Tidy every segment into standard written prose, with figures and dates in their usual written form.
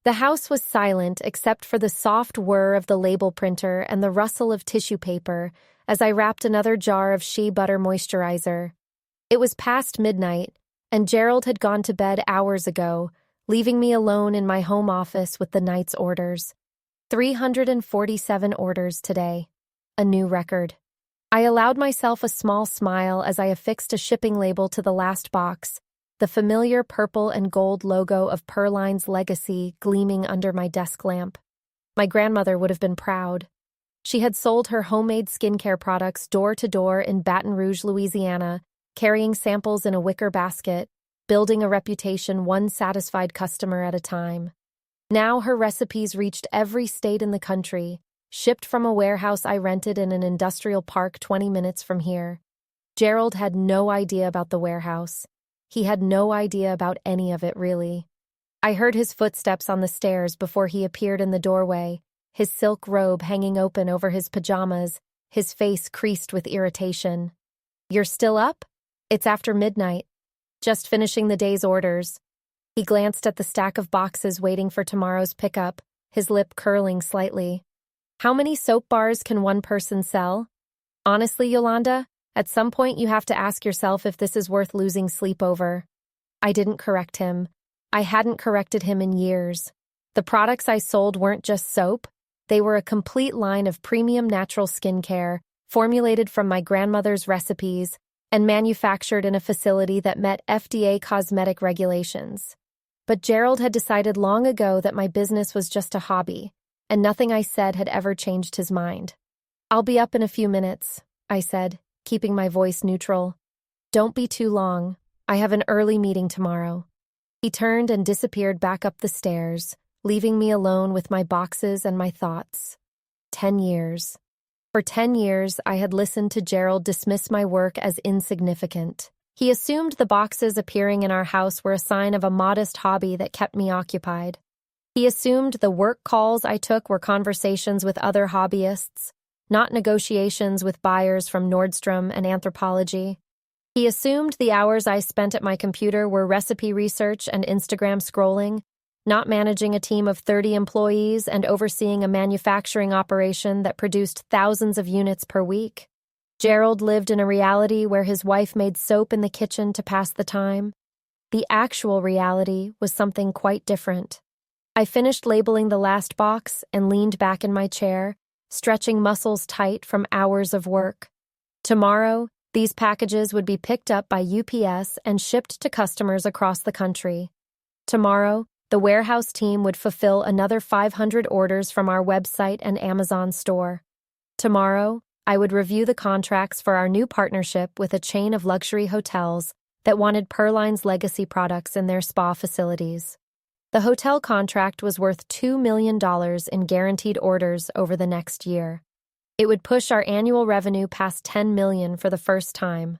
The house was silent except for the soft whir of the label printer and the rustle of tissue paper as I wrapped another jar of shea butter moisturizer. It was past midnight, and Gerald had gone to bed hours ago, leaving me alone in my home office with the night's orders. 347 orders today. A new record. I allowed myself a small smile as I affixed a shipping label to the last box, the familiar purple and gold logo of Perline's legacy gleaming under my desk lamp. My grandmother would have been proud. She had sold her homemade skincare products door to door in Baton Rouge, Louisiana, carrying samples in a wicker basket, building a reputation one satisfied customer at a time. Now her recipes reached every state in the country, shipped from a warehouse I rented in an industrial park 20 minutes from here. Gerald had no idea about the warehouse. He had no idea about any of it, really. I heard his footsteps on the stairs before he appeared in the doorway, his silk robe hanging open over his pajamas, his face creased with irritation. "You're still up? It's after midnight. Just finishing the day's orders." He glanced at the stack of boxes waiting for tomorrow's pickup, his lip curling slightly. "How many soap bars can one person sell? Honestly, Yolanda, at some point you have to ask yourself if this is worth losing sleep over." I didn't correct him. I hadn't corrected him in years. The products I sold weren't just soap. They were a complete line of premium natural skincare, formulated from my grandmother's recipes, and manufactured in a facility that met FDA cosmetic regulations. But Gerald had decided long ago that my business was just a hobby, and nothing I said had ever changed his mind. "I'll be up in a few minutes," I said, keeping my voice neutral. "Don't be too long. I have an early meeting tomorrow." He turned and disappeared back up the stairs, leaving me alone with my boxes and my thoughts. 10 years. For 10 years, I had listened to Gerald dismiss my work as insignificant. He assumed the boxes appearing in our house were a sign of a modest hobby that kept me occupied. He assumed the work calls I took were conversations with other hobbyists, not negotiations with buyers from Nordstrom and Anthropologie. He assumed the hours I spent at my computer were recipe research and Instagram scrolling, not managing a team of 30 employees and overseeing a manufacturing operation that produced thousands of units per week. Gerald lived in a reality where his wife made soap in the kitchen to pass the time. The actual reality was something quite different. I finished labeling the last box and leaned back in my chair, stretching muscles tight from hours of work. Tomorrow, these packages would be picked up by UPS and shipped to customers across the country. Tomorrow, the warehouse team would fulfill another 500 orders from our website and Amazon store. Tomorrow, I would review the contracts for our new partnership with a chain of luxury hotels that wanted Perline's legacy products in their spa facilities. The hotel contract was worth $2 million in guaranteed orders over the next year. It would push our annual revenue past $10 million for the first time.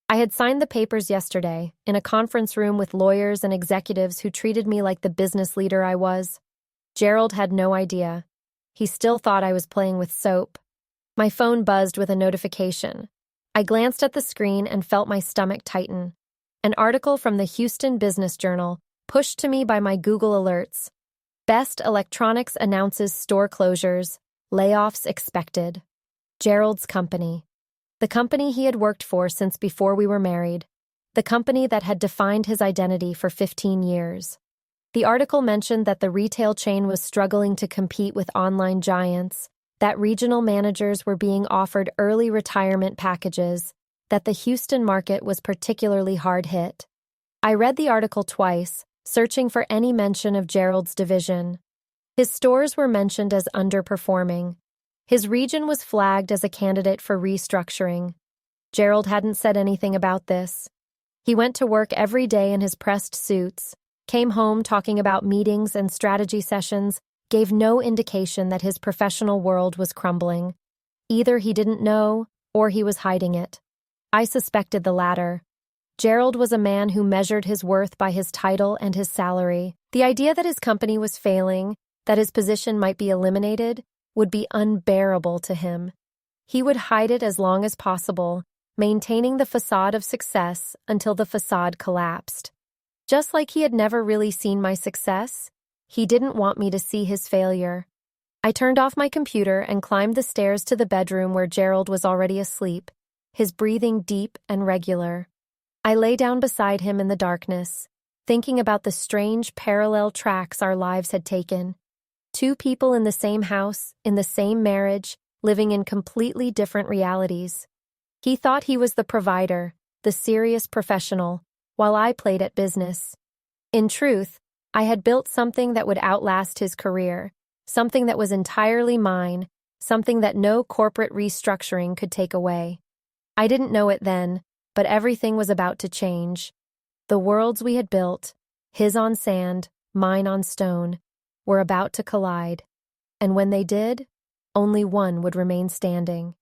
I had signed the papers yesterday, in a conference room with lawyers and executives who treated me like the business leader I was. Gerald had no idea. He still thought I was playing with soap. My phone buzzed with a notification. I glanced at the screen and felt my stomach tighten. An article from the Houston Business Journal, pushed to me by my Google alerts. Best Electronics announces store closures, layoffs expected. Gerald's company. The company he had worked for since before we were married. The company that had defined his identity for 15 years. The article mentioned that the retail chain was struggling to compete with online giants, that regional managers were being offered early retirement packages, that the Houston market was particularly hard hit. I read the article twice, searching for any mention of Gerald's division. His stores were mentioned as underperforming. His region was flagged as a candidate for restructuring. Gerald hadn't said anything about this. He went to work every day in his pressed suits, came home talking about meetings and strategy sessions, gave no indication that his professional world was crumbling. Either he didn't know, or he was hiding it. I suspected the latter. Gerald was a man who measured his worth by his title and his salary. The idea that his company was failing, that his position might be eliminated, would be unbearable to him. He would hide it as long as possible, maintaining the facade of success until the facade collapsed. Just like he had never really seen my success, He didn't want me to see his failure. I turned off my computer and climbed the stairs to the bedroom where Gerald was already asleep, his breathing deep and regular. I lay down beside him in the darkness, thinking about the strange parallel tracks our lives had taken. Two people in the same house, in the same marriage, living in completely different realities. He thought he was the provider, the serious professional, while I played at business. In truth, I had built something that would outlast his career, something that was entirely mine, something that no corporate restructuring could take away. I didn't know it then, but everything was about to change. The worlds we had built, his on sand, mine on stone, were about to collide. And when they did, only one would remain standing.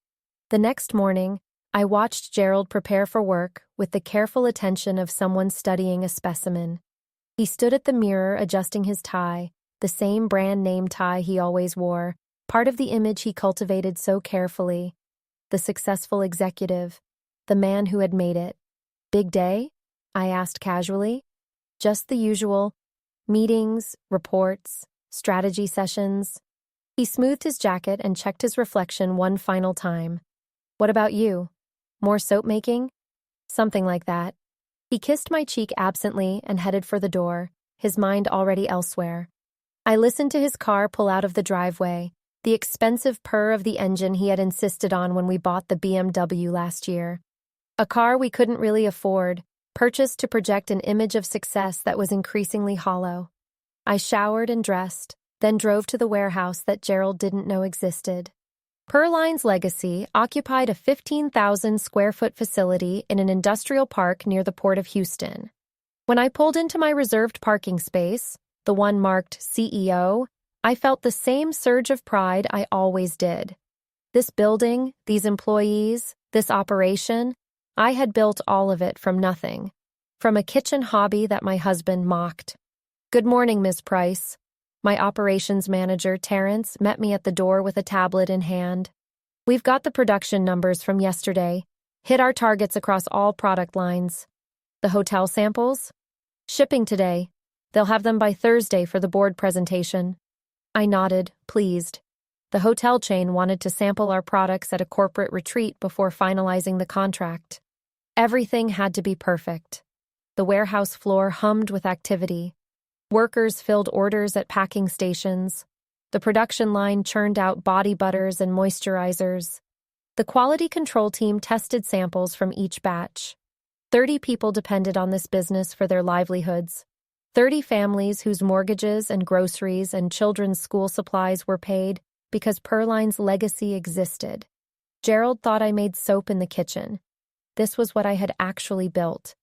The next morning, I watched Gerald prepare for work with the careful attention of someone studying a specimen. He stood at the mirror adjusting his tie, the same brand name tie he always wore, part of the image he cultivated so carefully. The successful executive, the man who had made it. Big day? I asked casually. Just the usual. Meetings, reports, strategy sessions. He smoothed his jacket and checked his reflection one final time. What about you? More soap making? Something like that. He kissed my cheek absently and headed for the door, his mind already elsewhere. I listened to his car pull out of the driveway, the expensive purr of the engine he had insisted on when we bought the BMW last year. A car we couldn't really afford, purchased to project an image of success that was increasingly hollow. I showered and dressed, then drove to the warehouse that Gerald didn't know existed. Perline's Legacy occupied a 15,000-square-foot facility in an industrial park near the Port of Houston. When I pulled into my reserved parking space, the one marked CEO, I felt the same surge of pride I always did. This building, these employees, this operation, I had built all of it from nothing, from a kitchen hobby that my husband mocked. "Good morning, Ms. Price." My operations manager, Terrence, met me at the door with a tablet in hand. "We've got the production numbers from yesterday. Hit our targets across all product lines. The hotel samples? Shipping today. They'll have them by Thursday for the board presentation." I nodded, pleased. The hotel chain wanted to sample our products at a corporate retreat before finalizing the contract. Everything had to be perfect. The warehouse floor hummed with activity. Workers filled orders at packing stations. The production line churned out body butters and moisturizers. The quality control team tested samples from each batch. 30 people depended on this business for their livelihoods. 30 families whose mortgages and groceries and children's school supplies were paid because Perline's Legacy existed. Gerald thought I made soap in the kitchen. This was what I had actually built.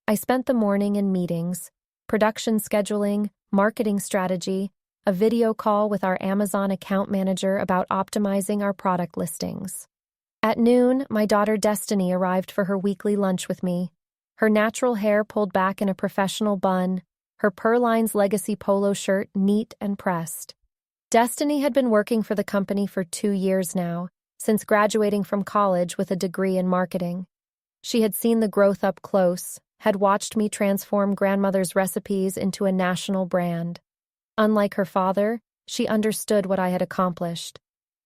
I spent the morning in meetings, production scheduling, marketing strategy, a video call with our Amazon account manager about optimizing our product listings. At noon, my daughter Destiny arrived for her weekly lunch with me. Her natural hair pulled back in a professional bun, her Perline's Legacy polo shirt neat and pressed. Destiny had been working for the company for 2 years now, since graduating from college with a degree in marketing. She had seen the growth up close, had watched me transform grandmother's recipes into a national brand. Unlike her father, she understood what I had accomplished.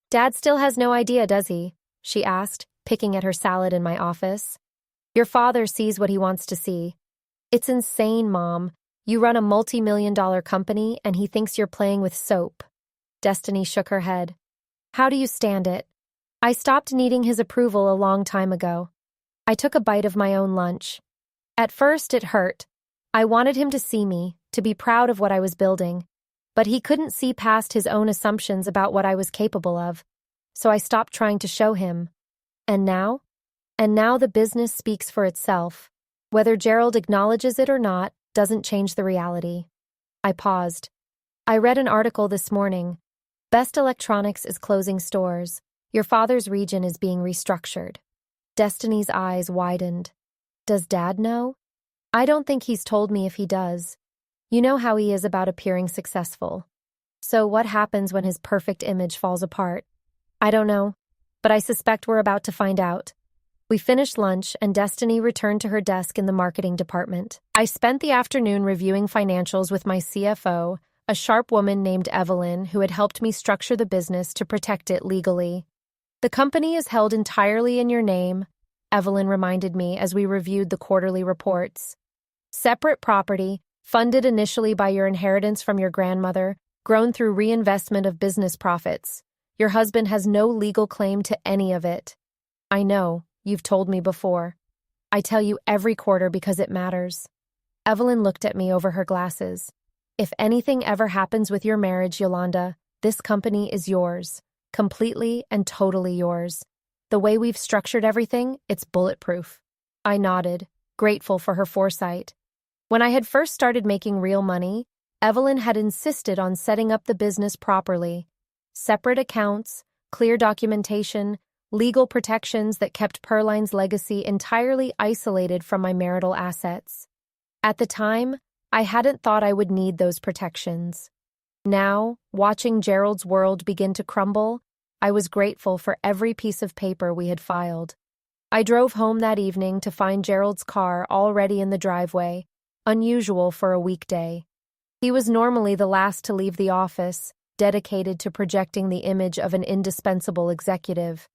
"Dad still has no idea, does he?" she asked, picking at her salad in my office. "Your father sees what he wants to see." "It's insane, Mom. You run a multi-million-dollar company and he thinks you're playing with soap." Destiny shook her head. "How do you stand it?" "I stopped needing his approval a long time ago." I took a bite of my own lunch. At first, it hurt. I wanted him to see me, to be proud of what I was building. But he couldn't see past his own assumptions about what I was capable of. So I stopped trying to show him. And now? And now the business speaks for itself. Whether Gerald acknowledges it or not doesn't change the reality. I paused. "I read an article this morning. Best Electronics is closing stores. Your father's region is being restructured." Destiny's eyes widened. "Does Dad know?" "I don't think he's told me if he does. You know how he is about appearing successful. So what happens when his perfect image falls apart?" "I don't know, but I suspect we're about to find out." We finished lunch and Destiny returned to her desk in the marketing department. I spent the afternoon reviewing financials with my CFO, a sharp woman named Evelyn who had helped me structure the business to protect it legally. The company is held entirely in your name, Evelyn reminded me as we reviewed the quarterly reports. Separate property, funded initially by your inheritance from your grandmother, grown through reinvestment of business profits. Your husband has no legal claim to any of it. I know, you've told me before. I tell you every quarter because it matters. Evelyn looked at me over her glasses. If anything ever happens with your marriage, Yolanda, this company is yours. Completely and totally yours. The way we've structured everything, it's bulletproof. I nodded, grateful for her foresight. When I had first started making real money, Evelyn had insisted on setting up the business properly. Separate accounts, clear documentation, legal protections that kept Perline's legacy entirely isolated from my marital assets. At the time, I hadn't thought I would need those protections. Now, watching Gerald's world begin to crumble, I was grateful for every piece of paper we had filed. I drove home that evening to find Gerald's car already in the driveway, unusual for a weekday. He was normally the last to leave the office, dedicated to projecting the image of an indispensable executive.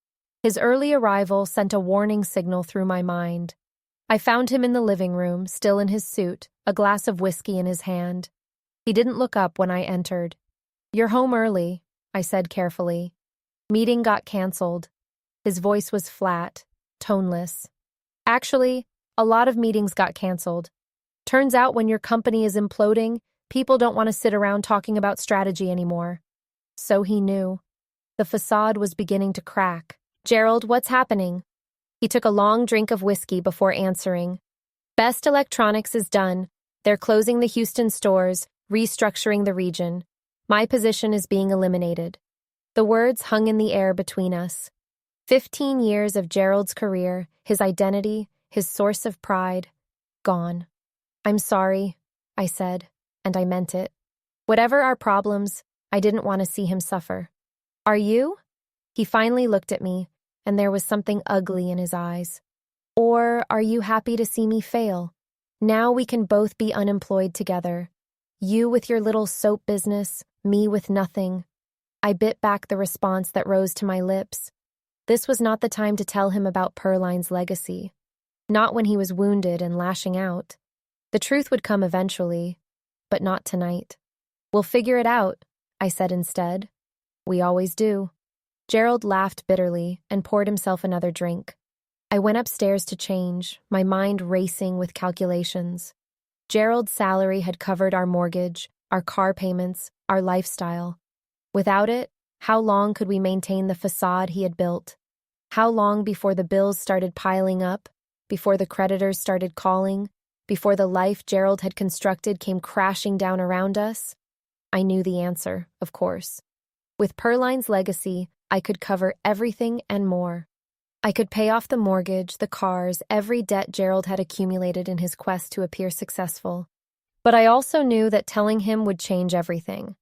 His early arrival sent a warning signal through my mind. I found him in the living room, still in his suit, a glass of whiskey in his hand. He didn't look up when I entered. "You're home early," I said carefully. "Meeting got canceled." His voice was flat, toneless. "Actually, a lot of meetings got canceled. Turns out when your company is imploding, people don't want to sit around talking about strategy anymore." So he knew. The facade was beginning to crack. "Gerald, what's happening?" He took a long drink of whiskey before answering. "Best Electronics is done. They're closing the Houston stores, restructuring the region. My position is being eliminated." The words hung in the air between us. 15 years of Gerald's career, his identity, his source of pride, gone. "I'm sorry," I said, and I meant it. Whatever our problems, I didn't want to see him suffer. "Are you?" He finally looked at me, and there was something ugly in his eyes. "Or are you happy to see me fail? Now we can both be unemployed together. You with your little soap business, me with nothing." I bit back the response that rose to my lips. This was not the time to tell him about Perline's legacy. Not when he was wounded and lashing out. The truth would come eventually, but not tonight. "We'll figure it out," I said instead. "We always do." Gerald laughed bitterly and poured himself another drink. I went upstairs to change, my mind racing with calculations. Gerald's salary had covered our mortgage, our car payments, our lifestyle. Without it, how long could we maintain the facade he had built? How long before the bills started piling up, before the creditors started calling, before the life Gerald had constructed came crashing down around us? I knew the answer, of course. With Perline's legacy, I could cover everything and more. I could pay off the mortgage, the cars, every debt Gerald had accumulated in his quest to appear successful. But I also knew that telling him would change everything.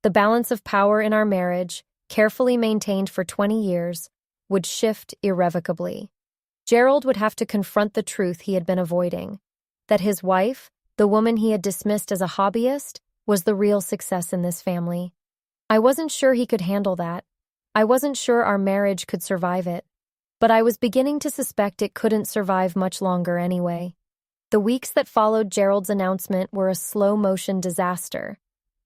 The balance of power in our marriage, carefully maintained for 20 years, would shift irrevocably. Gerald would have to confront the truth he had been avoiding, that his wife, the woman he had dismissed as a hobbyist, was the real success in this family. I wasn't sure he could handle that. I wasn't sure our marriage could survive it. But I was beginning to suspect it couldn't survive much longer anyway. The weeks that followed Gerald's announcement were a slow-motion disaster.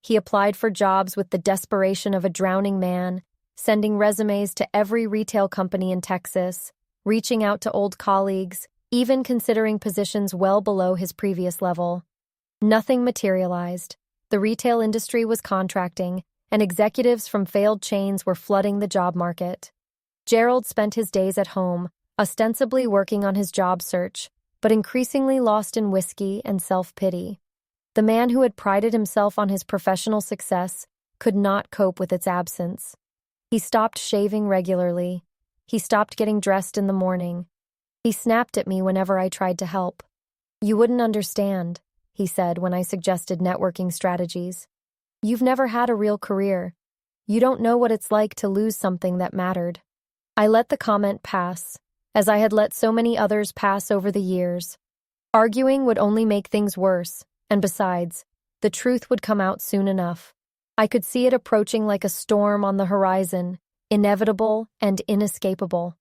He applied for jobs with the desperation of a drowning man, sending resumes to every retail company in Texas, reaching out to old colleagues, even considering positions well below his previous level. Nothing materialized. The retail industry was contracting, and executives from failed chains were flooding the job market. Gerald spent his days at home, ostensibly working on his job search, but increasingly lost in whiskey and self-pity. The man who had prided himself on his professional success could not cope with its absence. He stopped shaving regularly. He stopped getting dressed in the morning. He snapped at me whenever I tried to help. "You wouldn't understand," he said when I suggested networking strategies. "You've never had a real career. You don't know what it's like to lose something that mattered." I let the comment pass, as I had let so many others pass over the years. Arguing would only make things worse, and besides, The truth would come out soon enough. I could see it approaching like a storm on the horizon, inevitable and inescapable.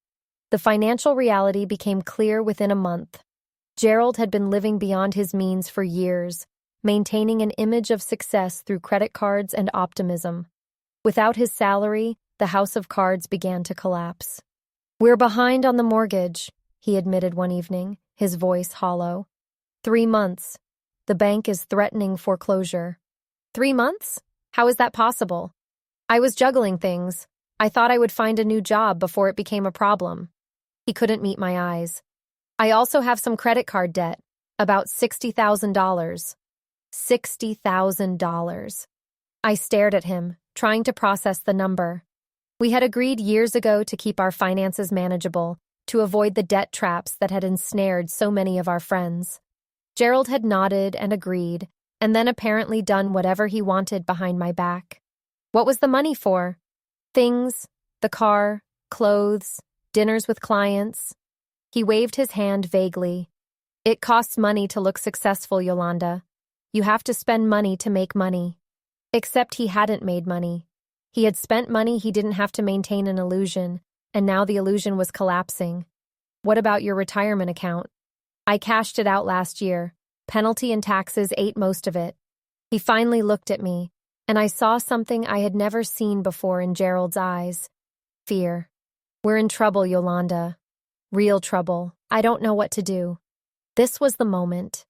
The financial reality became clear within a month. Gerald had been living beyond his means for years, maintaining an image of success through credit cards and optimism. Without his salary, the house of cards began to collapse. "We're behind on the mortgage," he admitted one evening, his voice hollow. 3 months. The bank is threatening foreclosure. 3 months? How is that possible? I was juggling things. I thought I would find a new job before it became a problem. He couldn't meet my eyes. I also have some credit card debt, about $60,000. $60,000. I stared at him, trying to process the number. We had agreed years ago to keep our finances manageable, to avoid the debt traps that had ensnared so many of our friends. Gerald had nodded and agreed, and then apparently done whatever he wanted behind my back. What was the money for? Things, the car, clothes, dinners with clients. He waved his hand vaguely. It costs money to look successful, Yolanda. You have to spend money to make money. Except he hadn't made money. He had spent money he didn't have to maintain an illusion, and now the illusion was collapsing. What about your retirement account? I cashed it out last year. Penalty and taxes ate most of it. He finally looked at me, and I saw something I had never seen before in Gerald's eyes. Fear. We're in trouble, Yolanda. Real trouble. I don't know what to do. This was the moment.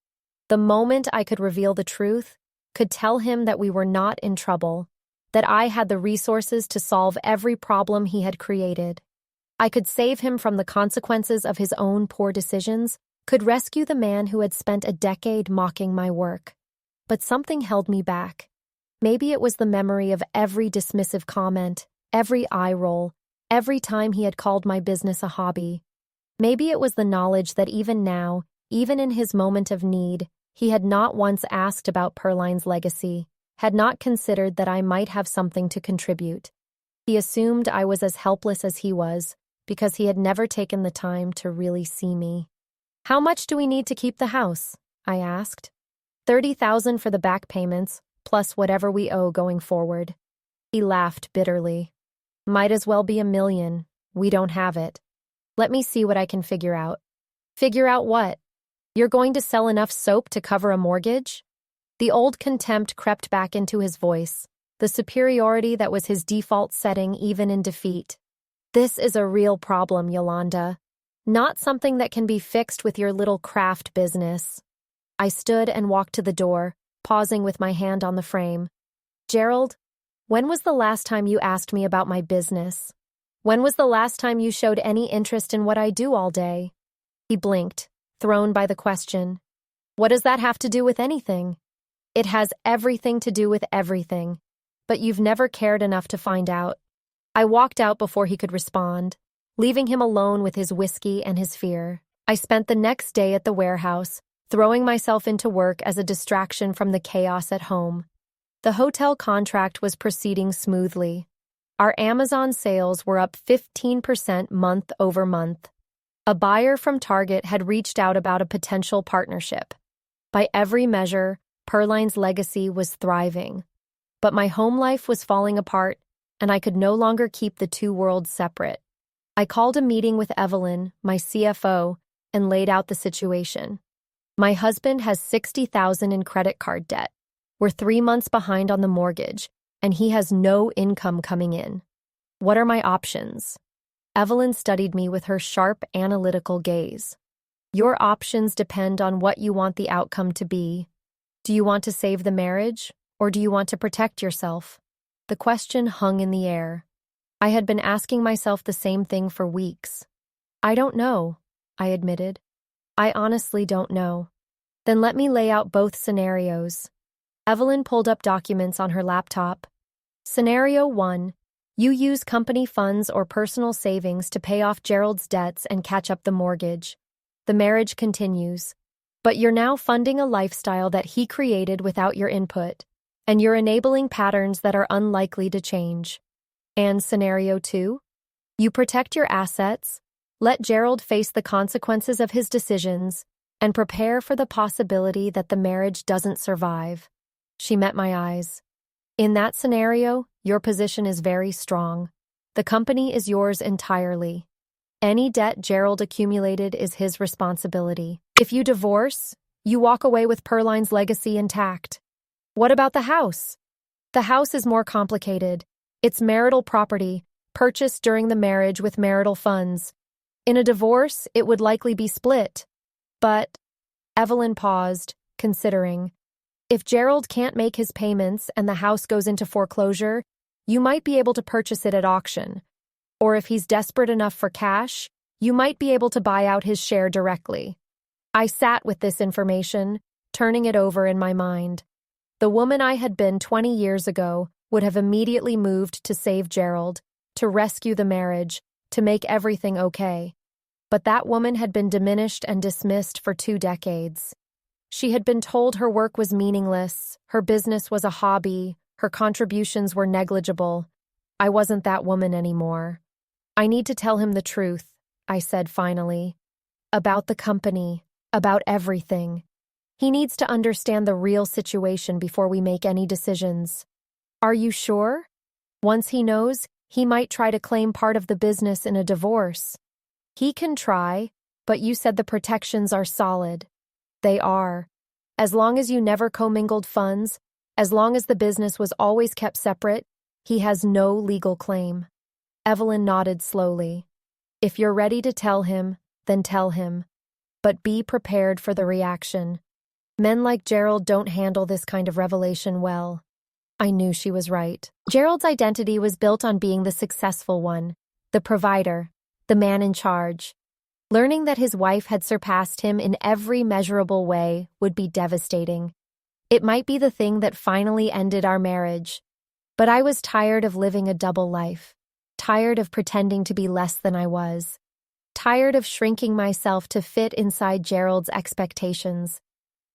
The moment I could reveal the truth, could tell him that we were not in trouble, that I had the resources to solve every problem he had created. I could save him from the consequences of his own poor decisions, could rescue the man who had spent a decade mocking my work. But something held me back. Maybe it was the memory of every dismissive comment, every eye roll, every time he had called my business a hobby. Maybe it was the knowledge that even now, even in his moment of need, he had not once asked about Perline's legacy, had not considered that I might have something to contribute. He assumed I was as helpless as he was, because he had never taken the time to really see me. How much do we need to keep the house? I asked. $30,000 for the back payments, plus whatever we owe going forward. He laughed bitterly. Might as well be $1 million. We don't have it. Let me see what I can figure out. Figure out what? You're going to sell enough soap to cover a mortgage? The old contempt crept back into his voice, the superiority that was his default setting even in defeat. This is a real problem, Yolanda. Not something that can be fixed with your little craft business. I stood and walked to the door, pausing with my hand on the frame. Gerald, when was the last time you asked me about my business? When was the last time you showed any interest in what I do all day? He blinked, thrown by the question. What does that have to do with anything? It has everything to do with everything, but you've never cared enough to find out. I walked out before he could respond, leaving him alone with his whiskey and his fear. I spent the next day at the warehouse, throwing myself into work as a distraction from the chaos at home. The hotel contract was proceeding smoothly. Our Amazon sales were up 15% month over month. A buyer from Target had reached out about a potential partnership. By every measure, Perline's legacy was thriving. But my home life was falling apart, and I could no longer keep the two worlds separate. I called a meeting with Evelyn, my CFO, and laid out the situation. My husband has $60,000 in credit card debt. We're 3 months behind on the mortgage, and he has no income coming in. What are my options? Evelyn studied me with her sharp, analytical gaze. Your options depend on what you want the outcome to be. Do you want to save the marriage, or do you want to protect yourself? The question hung in the air. I had been asking myself the same thing for weeks. I don't know, I admitted. I honestly don't know. Then let me lay out both scenarios. Evelyn pulled up documents on her laptop. Scenario 1. You use company funds or personal savings to pay off Gerald's debts and catch up the mortgage. The marriage continues. But you're now funding a lifestyle that he created without your input, and you're enabling patterns that are unlikely to change. And scenario 2? You protect your assets, let Gerald face the consequences of his decisions, and prepare for the possibility that the marriage doesn't survive. She met my eyes. In that scenario, your position is very strong. The company is yours entirely. Any debt Gerald accumulated is his responsibility. If you divorce, you walk away with Perline's legacy intact. What about the house? The house is more complicated. It's marital property, purchased during the marriage with marital funds. In a divorce, it would likely be split. But Evelyn paused, considering. If Gerald can't make his payments and the house goes into foreclosure, you might be able to purchase it at auction. Or if he's desperate enough for cash, you might be able to buy out his share directly. I sat with this information, turning it over in my mind. The woman I had been 20 years ago would have immediately moved to save Gerald, to rescue the marriage, to make everything okay. But that woman had been diminished and dismissed for 2 decades. She had been told her work was meaningless, her business was a hobby, her contributions were negligible. I wasn't that woman anymore. I need to tell him the truth, I said finally. About the company, about everything. He needs to understand the real situation before we make any decisions. Are you sure? Once he knows, he might try to claim part of the business in a divorce. He can try, but you said the protections are solid. They are. As long as you never commingled funds, as long as the business was always kept separate, he has no legal claim. Evelyn nodded slowly. If you're ready to tell him, then tell him. But be prepared for the reaction. Men like Gerald don't handle this kind of revelation well. I knew she was right. Gerald's identity was built on being the successful one, the provider, the man in charge. Learning that his wife had surpassed him in every measurable way would be devastating. It might be the thing that finally ended our marriage. But I was tired of living a double life, tired of pretending to be less than I was, tired of shrinking myself to fit inside Gerald's expectations.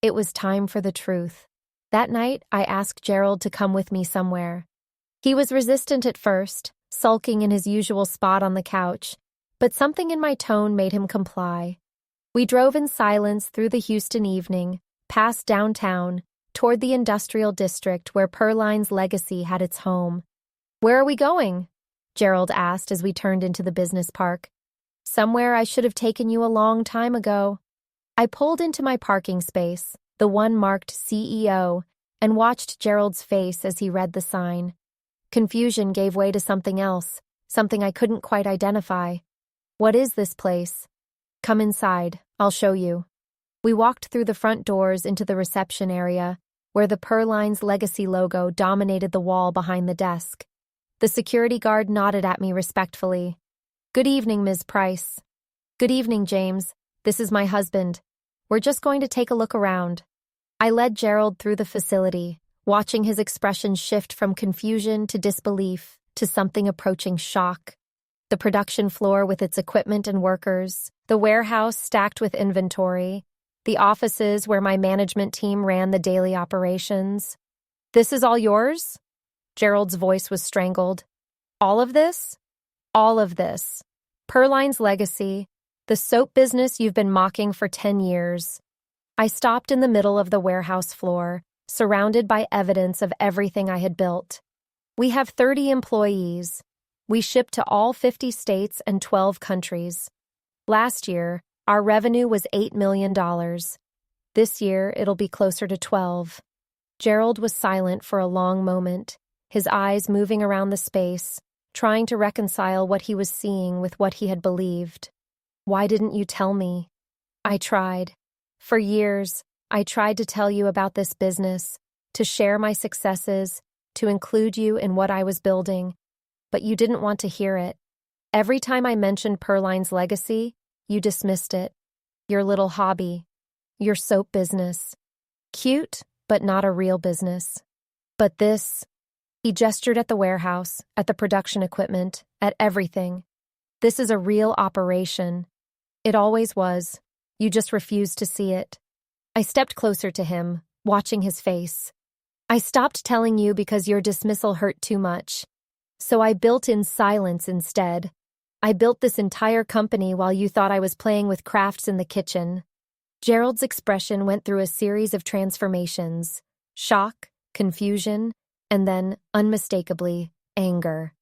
It was time for the truth. That night, I asked Gerald to come with me somewhere. He was resistant at first, sulking in his usual spot on the couch, but something in my tone made him comply. We drove in silence through the Houston evening, past downtown, toward the industrial district where Perline's legacy had its home. "Where are we going?" Gerald asked as we turned into the business park. "Somewhere I should have taken you a long time ago." I pulled into my parking space, the one marked CEO, and watched Gerald's face as he read the sign. Confusion gave way to something else, something I couldn't quite identify. "What is this place?" "Come inside, I'll show you." We walked through the front doors into the reception area, where the Perline's legacy logo dominated the wall behind the desk. The security guard nodded at me respectfully. "Good evening, Ms. Price." "Good evening, James. This is my husband. We're just going to take a look around." I led Gerald through the facility, watching his expression shift from confusion to disbelief to something approaching shock. The production floor with its equipment and workers, the warehouse stacked with inventory, the offices where my management team ran the daily operations. "This is all yours?" Gerald's voice was strangled. "All of this?" "All of this. Perline's legacy, the soap business you've been mocking for 10 years. I stopped in the middle of the warehouse floor, surrounded by evidence of everything I had built. We have 30 employees. We ship to all 50 states and 12 countries. Last year, our revenue was $8 million. This year, it'll be closer to 12. Gerald was silent for a long moment, his eyes moving around the space, trying to reconcile what he was seeing with what he had believed. "Why didn't you tell me?" I tried. For years, I tried to tell you about this business, to share my successes, to include you in what I was building, but you didn't want to hear it. Every time I mentioned Perline's legacy, you dismissed it. Your little hobby. Your soap business. Cute, but not a real business. But this... He gestured at the warehouse, at the production equipment, at everything. "This is a real operation. It always was. You just refused to see it." I stepped closer to him, watching his face. "I stopped telling you because your dismissal hurt too much. So I built in silence instead. I built this entire company while you thought I was playing with crafts in the kitchen." Gerald's expression went through a series of transformations: shock, confusion, and then, unmistakably, anger.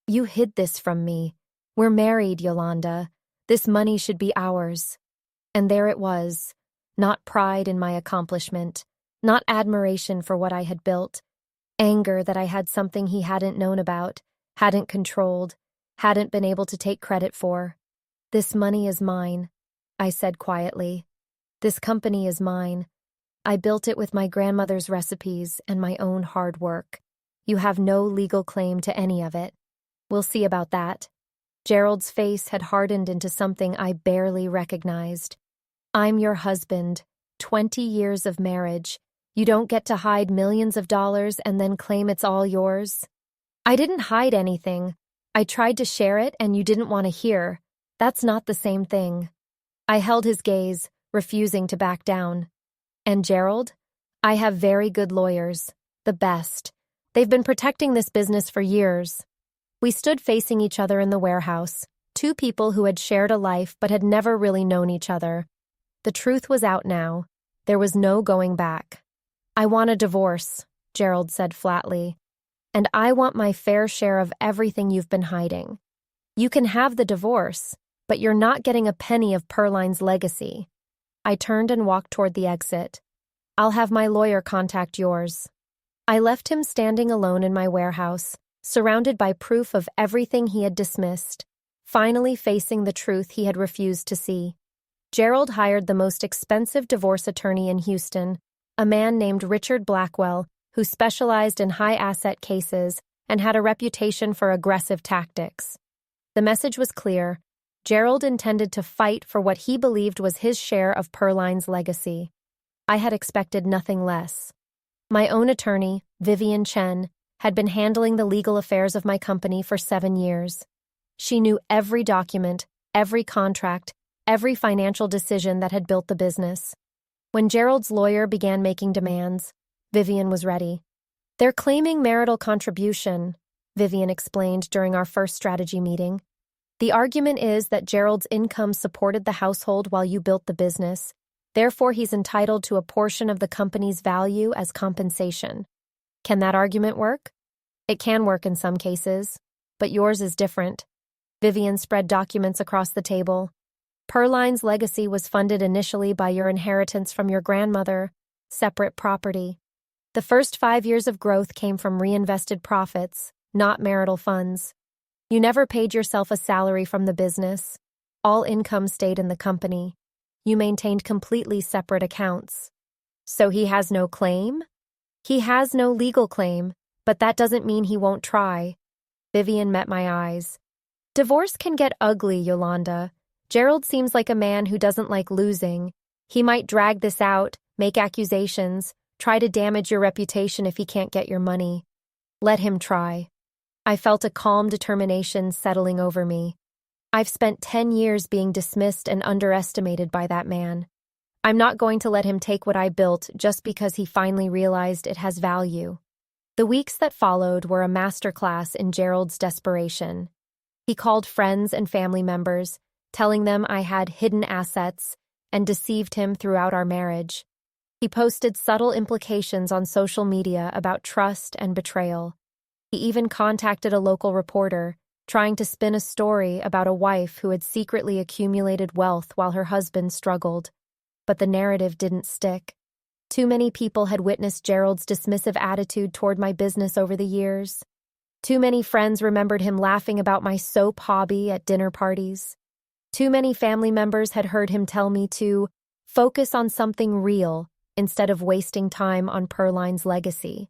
You hid this from me. We're married, Yolanda. This money should be ours. And there it was. Not pride in my accomplishment, not admiration for what I had built, anger that I had something he hadn't known about, hadn't controlled, hadn't been able to take credit for. This money is mine, I said quietly. This company is mine. I built it with my grandmother's recipes and my own hard work. You have no legal claim to any of it. We'll see about that. Gerald's face had hardened into something I barely recognized. I'm your husband. 20 years of marriage. You don't get to hide millions of dollars and then claim it's all yours. I didn't hide anything. I tried to share it and you didn't want to hear. That's not the same thing. I held his gaze, refusing to back down. And Gerald? I have very good lawyers. The best. They've been protecting this business for years. We stood facing each other in the warehouse, two people who had shared a life but had never really known each other. The truth was out now. There was no going back. I want a divorce, Gerald said flatly. And I want my fair share of everything you've been hiding. You can have the divorce, but you're not getting a penny of Perline's legacy. I turned and walked toward the exit. I'll have my lawyer contact yours. I left him standing alone in my warehouse, surrounded by proof of everything he had dismissed, finally facing the truth he had refused to see. Gerald hired the most expensive divorce attorney in Houston, a man named Richard Blackwell, who specialized in high-asset cases and had a reputation for aggressive tactics. The message was clear. Gerald intended to fight for what he believed was his share of Perline's legacy. I had expected nothing less. My own attorney, Vivian Chen, had been handling the legal affairs of my company for 7 years. She knew every document, every contract, every financial decision that had built the business. When Gerald's lawyer began making demands, Vivian was ready. They're claiming marital contribution, Vivian explained during our first strategy meeting. The argument is that Gerald's income supported the household while you built the business. Therefore, he's entitled to a portion of the company's value as compensation. Can that argument work? It can work in some cases, but yours is different. Vivian spread documents across the table. Perline's legacy was funded initially by your inheritance from your grandmother, separate property. The first 5 years of growth came from reinvested profits, not marital funds. You never paid yourself a salary from the business. All income stayed in the company. You maintained completely separate accounts. So he has no claim? He has no legal claim, but that doesn't mean he won't try. Vivian met my eyes. Divorce can get ugly, Yolanda. Gerald seems like a man who doesn't like losing. He might drag this out, make accusations, try to damage your reputation if he can't get your money. Let him try. I felt a calm determination settling over me. I've spent 10 years being dismissed and underestimated by that man. I'm not going to let him take what I built just because he finally realized it has value. The weeks that followed were a masterclass in Gerald's desperation. He called friends and family members, telling them I had hidden assets, and deceived him throughout our marriage. He posted subtle implications on social media about trust and betrayal. He even contacted a local reporter, trying to spin a story about a wife who had secretly accumulated wealth while her husband struggled. But the narrative didn't stick. Too many people had witnessed Gerald's dismissive attitude toward my business over the years. Too many friends remembered him laughing about my soap hobby at dinner parties. Too many family members had heard him tell me to focus on something real instead of wasting time on Perline's legacy.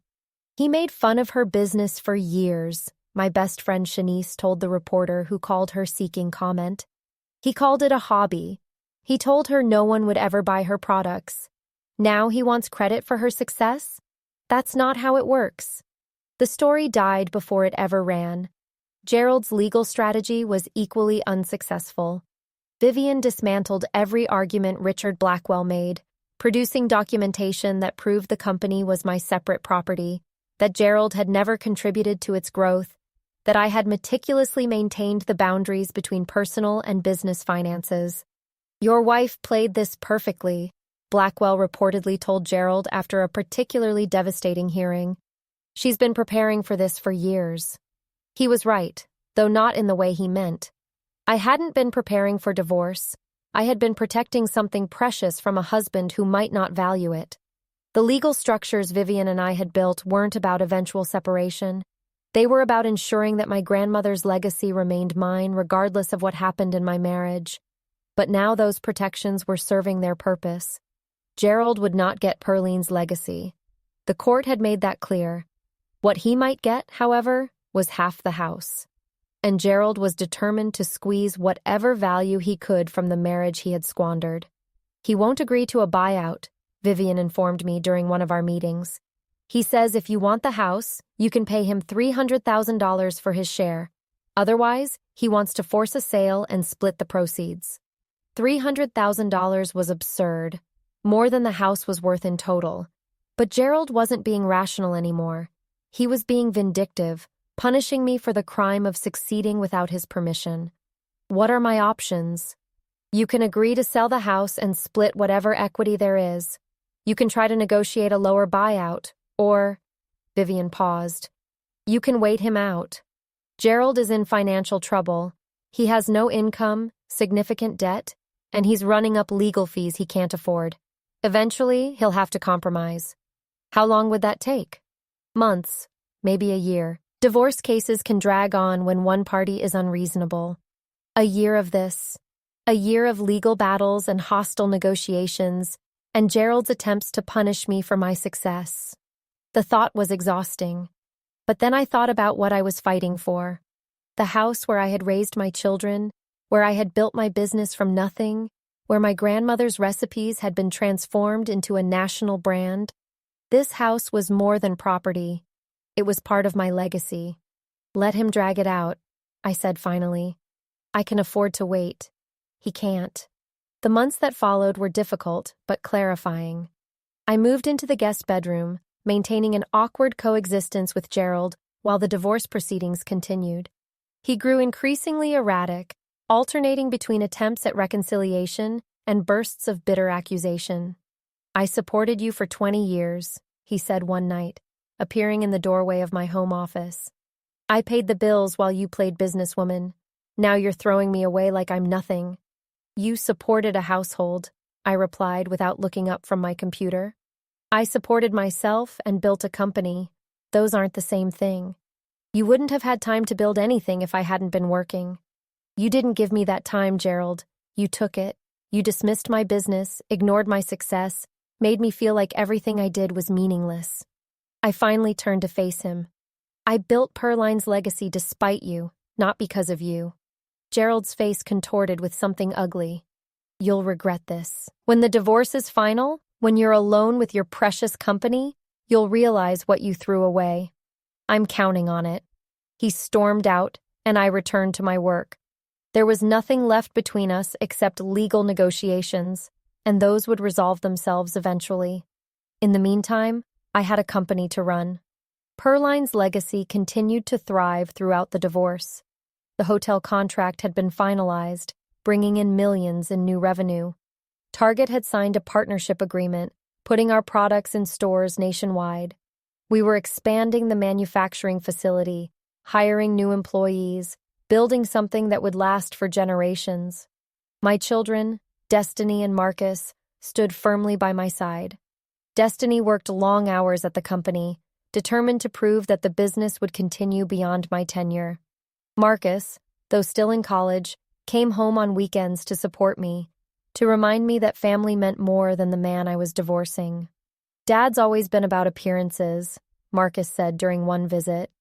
He made fun of her business for years, my best friend Shanice told the reporter who called her seeking comment. He called it a hobby. He told her no one would ever buy her products. Now he wants credit for her success? That's not how it works. The story died before it ever ran. Gerald's legal strategy was equally unsuccessful. Vivian dismantled every argument Richard Blackwell made, producing documentation that proved the company was my separate property, that Gerald had never contributed to its growth, that I had meticulously maintained the boundaries between personal and business finances. Your wife played this perfectly, Blackwell reportedly told Gerald after a particularly devastating hearing. She's been preparing for this for years. He was right, though not in the way he meant. I hadn't been preparing for divorce. I had been protecting something precious from a husband who might not value it. The legal structures Vivian and I had built weren't about eventual separation. They were about ensuring that my grandmother's legacy remained mine regardless of what happened in my marriage. But now those protections were serving their purpose. Gerald would not get Perline's legacy. The court had made that clear. What he might get, however, was half the house. And Gerald was determined to squeeze whatever value he could from the marriage he had squandered. He won't agree to a buyout, Vivian informed me during one of our meetings. He says if you want the house, you can pay him $300,000 for his share. Otherwise, he wants to force a sale and split the proceeds. $300,000 was absurd, more than the house was worth in total. But Gerald wasn't being rational anymore. He was being vindictive, punishing me for the crime of succeeding without his permission. What are my options? You can agree to sell the house and split whatever equity there is. You can try to negotiate a lower buyout, or, Vivian paused, you can wait him out. Gerald is in financial trouble. He has no income, significant debt, and he's running up legal fees he can't afford. Eventually, he'll have to compromise. How long would that take? Months, maybe a year. Divorce cases can drag on when one party is unreasonable. A year of this. A year of legal battles and hostile negotiations, and Gerald's attempts to punish me for my success. The thought was exhausting. But then I thought about what I was fighting for. The house where I had raised my children, where I had built my business from nothing, where my grandmother's recipes had been transformed into a national brand. This house was more than property. It was part of my legacy. Let him drag it out, I said finally. I can afford to wait. He can't. The months that followed were difficult, but clarifying. I moved into the guest bedroom, maintaining an awkward coexistence with Gerald while the divorce proceedings continued. He grew increasingly erratic, alternating between attempts at reconciliation and bursts of bitter accusation. I supported you for 20 years, he said one night, appearing in the doorway of my home office. I paid the bills while you played businesswoman. Now you're throwing me away like I'm nothing. You supported a household, I replied without looking up from my computer. I supported myself and built a company. Those aren't the same thing. You wouldn't have had time to build anything if I hadn't been working. You didn't give me that time, Gerald. You took it. You dismissed my business, ignored my success, made me feel like everything I did was meaningless. I finally turned to face him. I built Perline's legacy despite you, not because of you. Gerald's face contorted with something ugly. You'll regret this. When the divorce is final, when you're alone with your precious company, you'll realize what you threw away. I'm counting on it. He stormed out, and I returned to my work. There was nothing left between us except legal negotiations, and those would resolve themselves eventually. In the meantime, I had a company to run. Perline's legacy continued to thrive throughout the divorce. The hotel contract had been finalized, bringing in millions in new revenue. Target had signed a partnership agreement, putting our products in stores nationwide. We were expanding the manufacturing facility, hiring new employees, building something that would last for generations. My children, Destiny and Marcus, stood firmly by my side. Destiny worked long hours at the company, determined to prove that the business would continue beyond my tenure. Marcus, though still in college, came home on weekends to support me, to remind me that family meant more than the man I was divorcing. Dad's always been about appearances, Marcus said during one visit.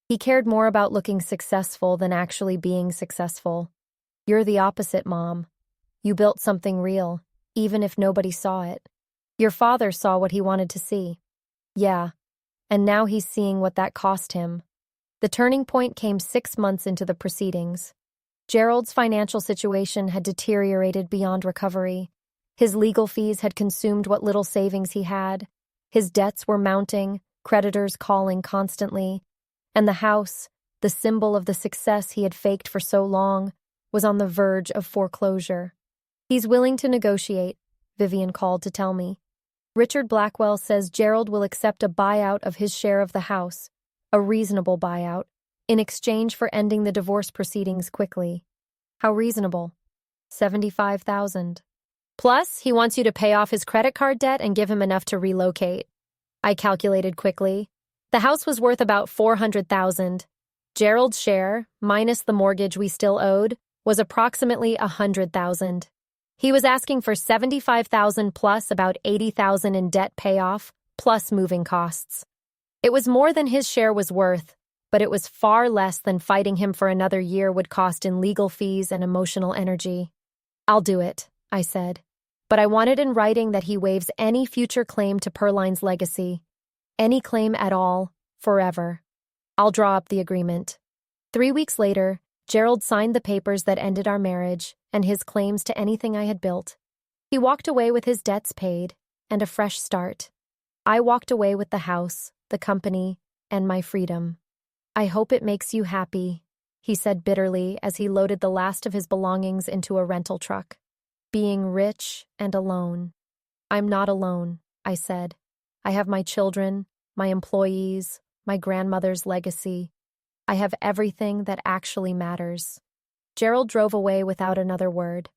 He cared more about looking successful than actually being successful. You're the opposite, Mom. You built something real, even if nobody saw it. Your father saw what he wanted to see. Yeah, and now he's seeing what that cost him. The turning point came 6 months into the proceedings. Gerald's financial situation had deteriorated beyond recovery. His legal fees had consumed what little savings he had. His debts were mounting, creditors calling constantly. And the house, the symbol of the success he had faked for so long, was on the verge of foreclosure. He's willing to negotiate, Vivian called to tell me. Richard Blackwell says Gerald will accept a buyout of his share of the house, a reasonable buyout, in exchange for ending the divorce proceedings quickly. How reasonable? $75,000. Plus, he wants you to pay off his credit card debt and give him enough to relocate. I calculated quickly. The house was worth about $400,000. Gerald's share, minus the mortgage we still owed, was approximately $100,000. He was asking for $75,000 plus about $80,000 in debt payoff, plus moving costs. It was more than his share was worth, but it was far less than fighting him for another year would cost in legal fees and emotional energy. I'll do it, I said. But I wanted in writing that he waives any future claim to Perline's legacy. Any claim at all, forever. I'll draw up the agreement. 3 weeks later, Gerald signed the papers that ended our marriage and his claims to anything I had built. He walked away with his debts paid and a fresh start. I walked away with the house, the company, and my freedom. I hope it makes you happy, he said bitterly as he loaded the last of his belongings into a rental truck. Being rich and alone. I'm not alone, I said. I have my children, my employees, my grandmother's legacy. I have everything that actually matters. Gerald drove away without another word.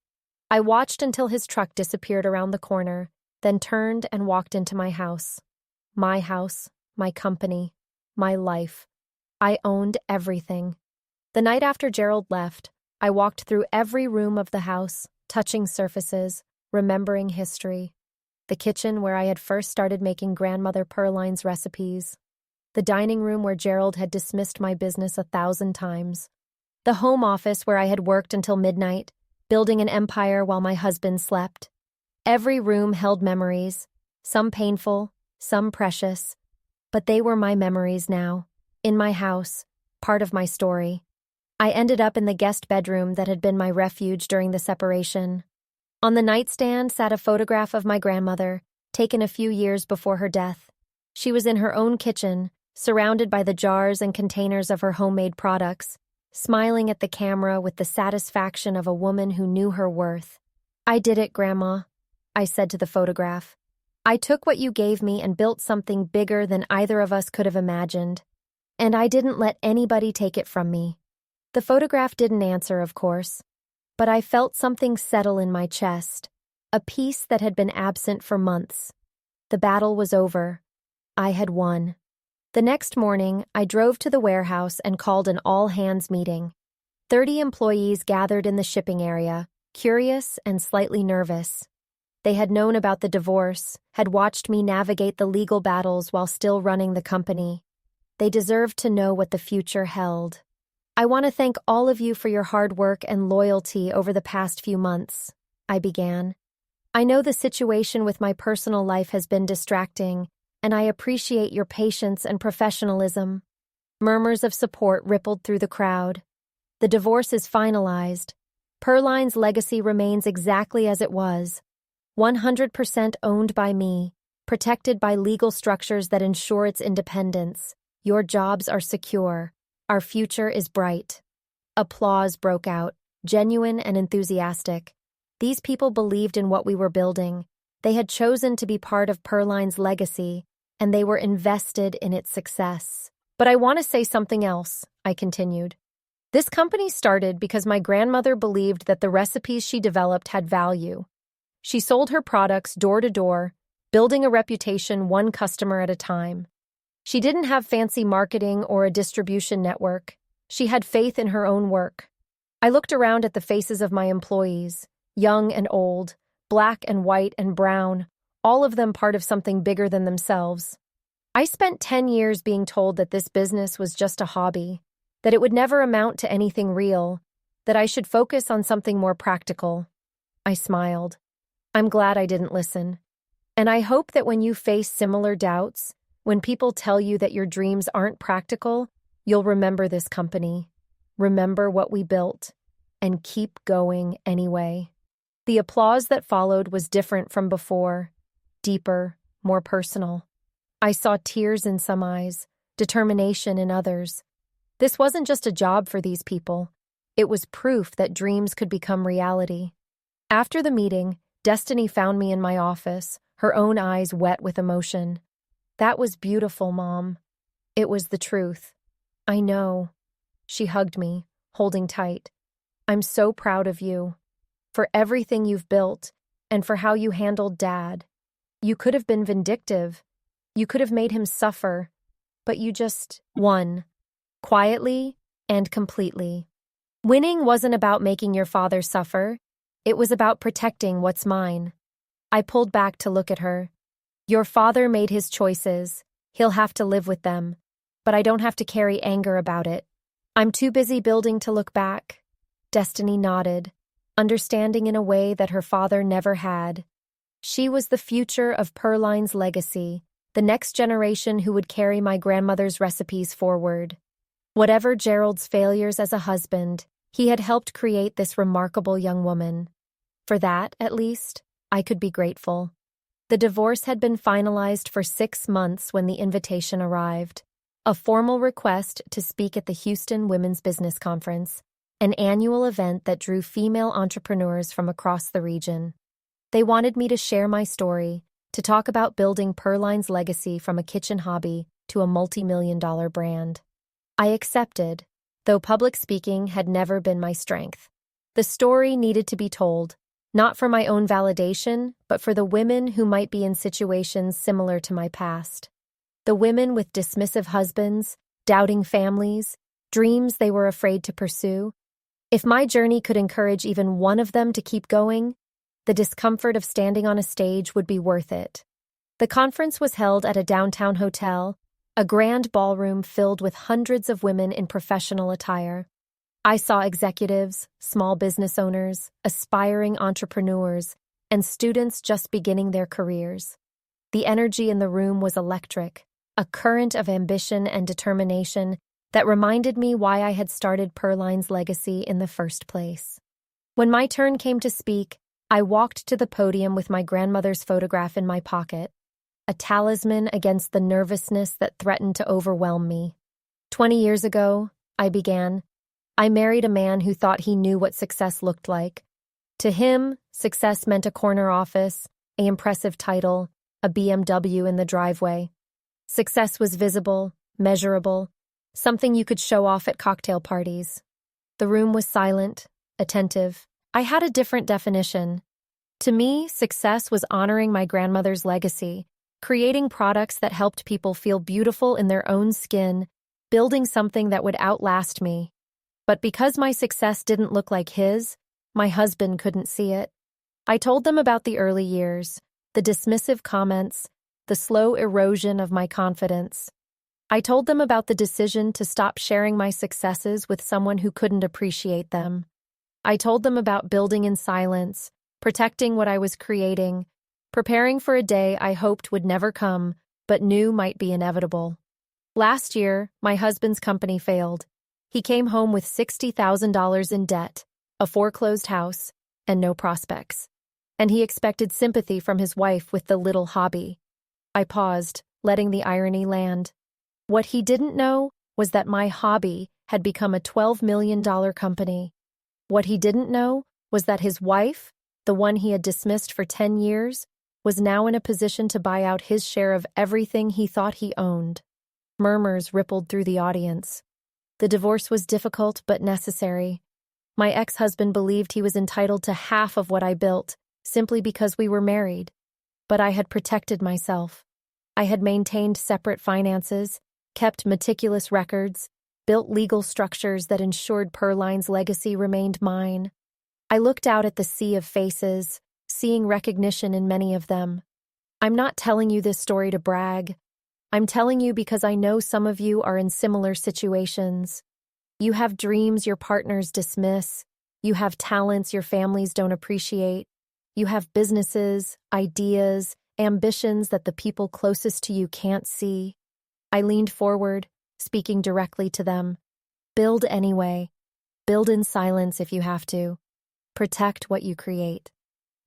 I watched until his truck disappeared around the corner, then turned and walked into my house. My house, my company, my life. I owned everything. The night after Gerald left, I walked through every room of the house, touching surfaces, remembering history. The kitchen where I had first started making Grandmother Perline's recipes. The dining room where Gerald had dismissed my business 1,000 times. The home office where I had worked until midnight, building an empire while my husband slept. Every room held memories, some painful, some precious. But they were my memories now, in my house, part of my story. I ended up in the guest bedroom that had been my refuge during the separation. On the nightstand sat a photograph of my grandmother, taken a few years before her death. She was in her own kitchen, surrounded by the jars and containers of her homemade products, smiling at the camera with the satisfaction of a woman who knew her worth. I did it, Grandma, I said to the photograph. I took what you gave me and built something bigger than either of us could have imagined. And I didn't let anybody take it from me. The photograph didn't answer, of course, but I felt something settle in my chest, a peace that had been absent for months. The battle was over. I had won. The next morning, I drove to the warehouse and called an all-hands meeting. 30 employees gathered in the shipping area, curious and slightly nervous. They had known about the divorce, had watched me navigate the legal battles while still running the company. They deserved to know what the future held. I want to thank all of you for your hard work and loyalty over the past few months, I began. I know the situation with my personal life has been distracting, and I appreciate your patience and professionalism. Murmurs of support rippled through the crowd. The divorce is finalized. Perline's legacy remains exactly as it was. 100% owned by me, protected by legal structures that ensure its independence. Your jobs are secure. Our future is bright. Applause broke out, genuine and enthusiastic. These people believed in what we were building. They had chosen to be part of Perline's legacy, and they were invested in its success. But I want to say something else, I continued. This company started because my grandmother believed that the recipes she developed had value. She sold her products door to door, building a reputation one customer at a time. She didn't have fancy marketing or a distribution network. She had faith in her own work. I looked around at the faces of my employees, young and old, black and white and brown, all of them part of something bigger than themselves. I spent 10 years being told that this business was just a hobby, that it would never amount to anything real, that I should focus on something more practical. I smiled. I'm glad I didn't listen. And I hope that when you face similar doubts, when people tell you that your dreams aren't practical, you'll remember this company, remember what we built, and keep going anyway. The applause that followed was different from before, deeper, more personal. I saw tears in some eyes, determination in others. This wasn't just a job for these people. It was proof that dreams could become reality. After the meeting, Destiny found me in my office, her own eyes wet with emotion. That was beautiful, Mom. It was the truth. I know. She hugged me, holding tight. I'm so proud of you. For everything you've built, and for how you handled Dad. You could have been vindictive. You could have made him suffer. But you just won. Quietly and completely. Winning wasn't about making your father suffer. It was about protecting what's mine. I pulled back to look at her. Your father made his choices. He'll have to live with them. But I don't have to carry anger about it. I'm too busy building to look back. Destiny nodded, understanding in a way that her father never had. She was the future of Perline's legacy, the next generation who would carry my grandmother's recipes forward. Whatever Gerald's failures as a husband, he had helped create this remarkable young woman. For that, at least, I could be grateful. The divorce had been finalized for 6 months when the invitation arrived. A formal request to speak at the Houston Women's Business Conference, an annual event that drew female entrepreneurs from across the region. They wanted me to share my story, to talk about building Perline's legacy from a kitchen hobby to a multi-million-dollar brand. I accepted, though public speaking had never been my strength. The story needed to be told, not for my own validation, but for the women who might be in situations similar to my past. The women with dismissive husbands, doubting families, dreams they were afraid to pursue. If my journey could encourage even one of them to keep going, the discomfort of standing on a stage would be worth it. The conference was held at a downtown hotel, a grand ballroom filled with hundreds of women in professional attire. I saw executives, small business owners, aspiring entrepreneurs, and students just beginning their careers. The energy in the room was electric, a current of ambition and determination that reminded me why I had started Perline's legacy in the first place. When my turn came to speak, I walked to the podium with my grandmother's photograph in my pocket, a talisman against the nervousness that threatened to overwhelm me. 20 years ago, I began, I married a man who thought he knew what success looked like. To him, success meant a corner office, an impressive title, a BMW in the driveway. Success was visible, measurable, something you could show off at cocktail parties. The room was silent, attentive. I had a different definition. To me, success was honoring my grandmother's legacy, creating products that helped people feel beautiful in their own skin, building something that would outlast me. But because my success didn't look like his, my husband couldn't see it. I told them about the early years, the dismissive comments, the slow erosion of my confidence. I told them about the decision to stop sharing my successes with someone who couldn't appreciate them. I told them about building in silence, protecting what I was creating, preparing for a day I hoped would never come, but knew might be inevitable. Last year, my husband's company failed. He came home with $60,000 in debt, a foreclosed house, and no prospects. And he expected sympathy from his wife with the little hobby. I paused, letting the irony land. What he didn't know was that my hobby had become a $12 million company. What he didn't know was that his wife, the one he had dismissed for 10 years, was now in a position to buy out his share of everything he thought he owned. Murmurs rippled through the audience. The divorce was difficult but necessary. My ex-husband believed he was entitled to half of what I built, simply because we were married. But I had protected myself. I had maintained separate finances, kept meticulous records, built legal structures that ensured Perline's legacy remained mine. I looked out at the sea of faces, seeing recognition in many of them. I'm not telling you this story to brag. I'm telling you because I know some of you are in similar situations. You have dreams your partners dismiss. You have talents your families don't appreciate. You have businesses, ideas, ambitions that the people closest to you can't see. I leaned forward, speaking directly to them. Build anyway. Build in silence if you have to. Protect what you create.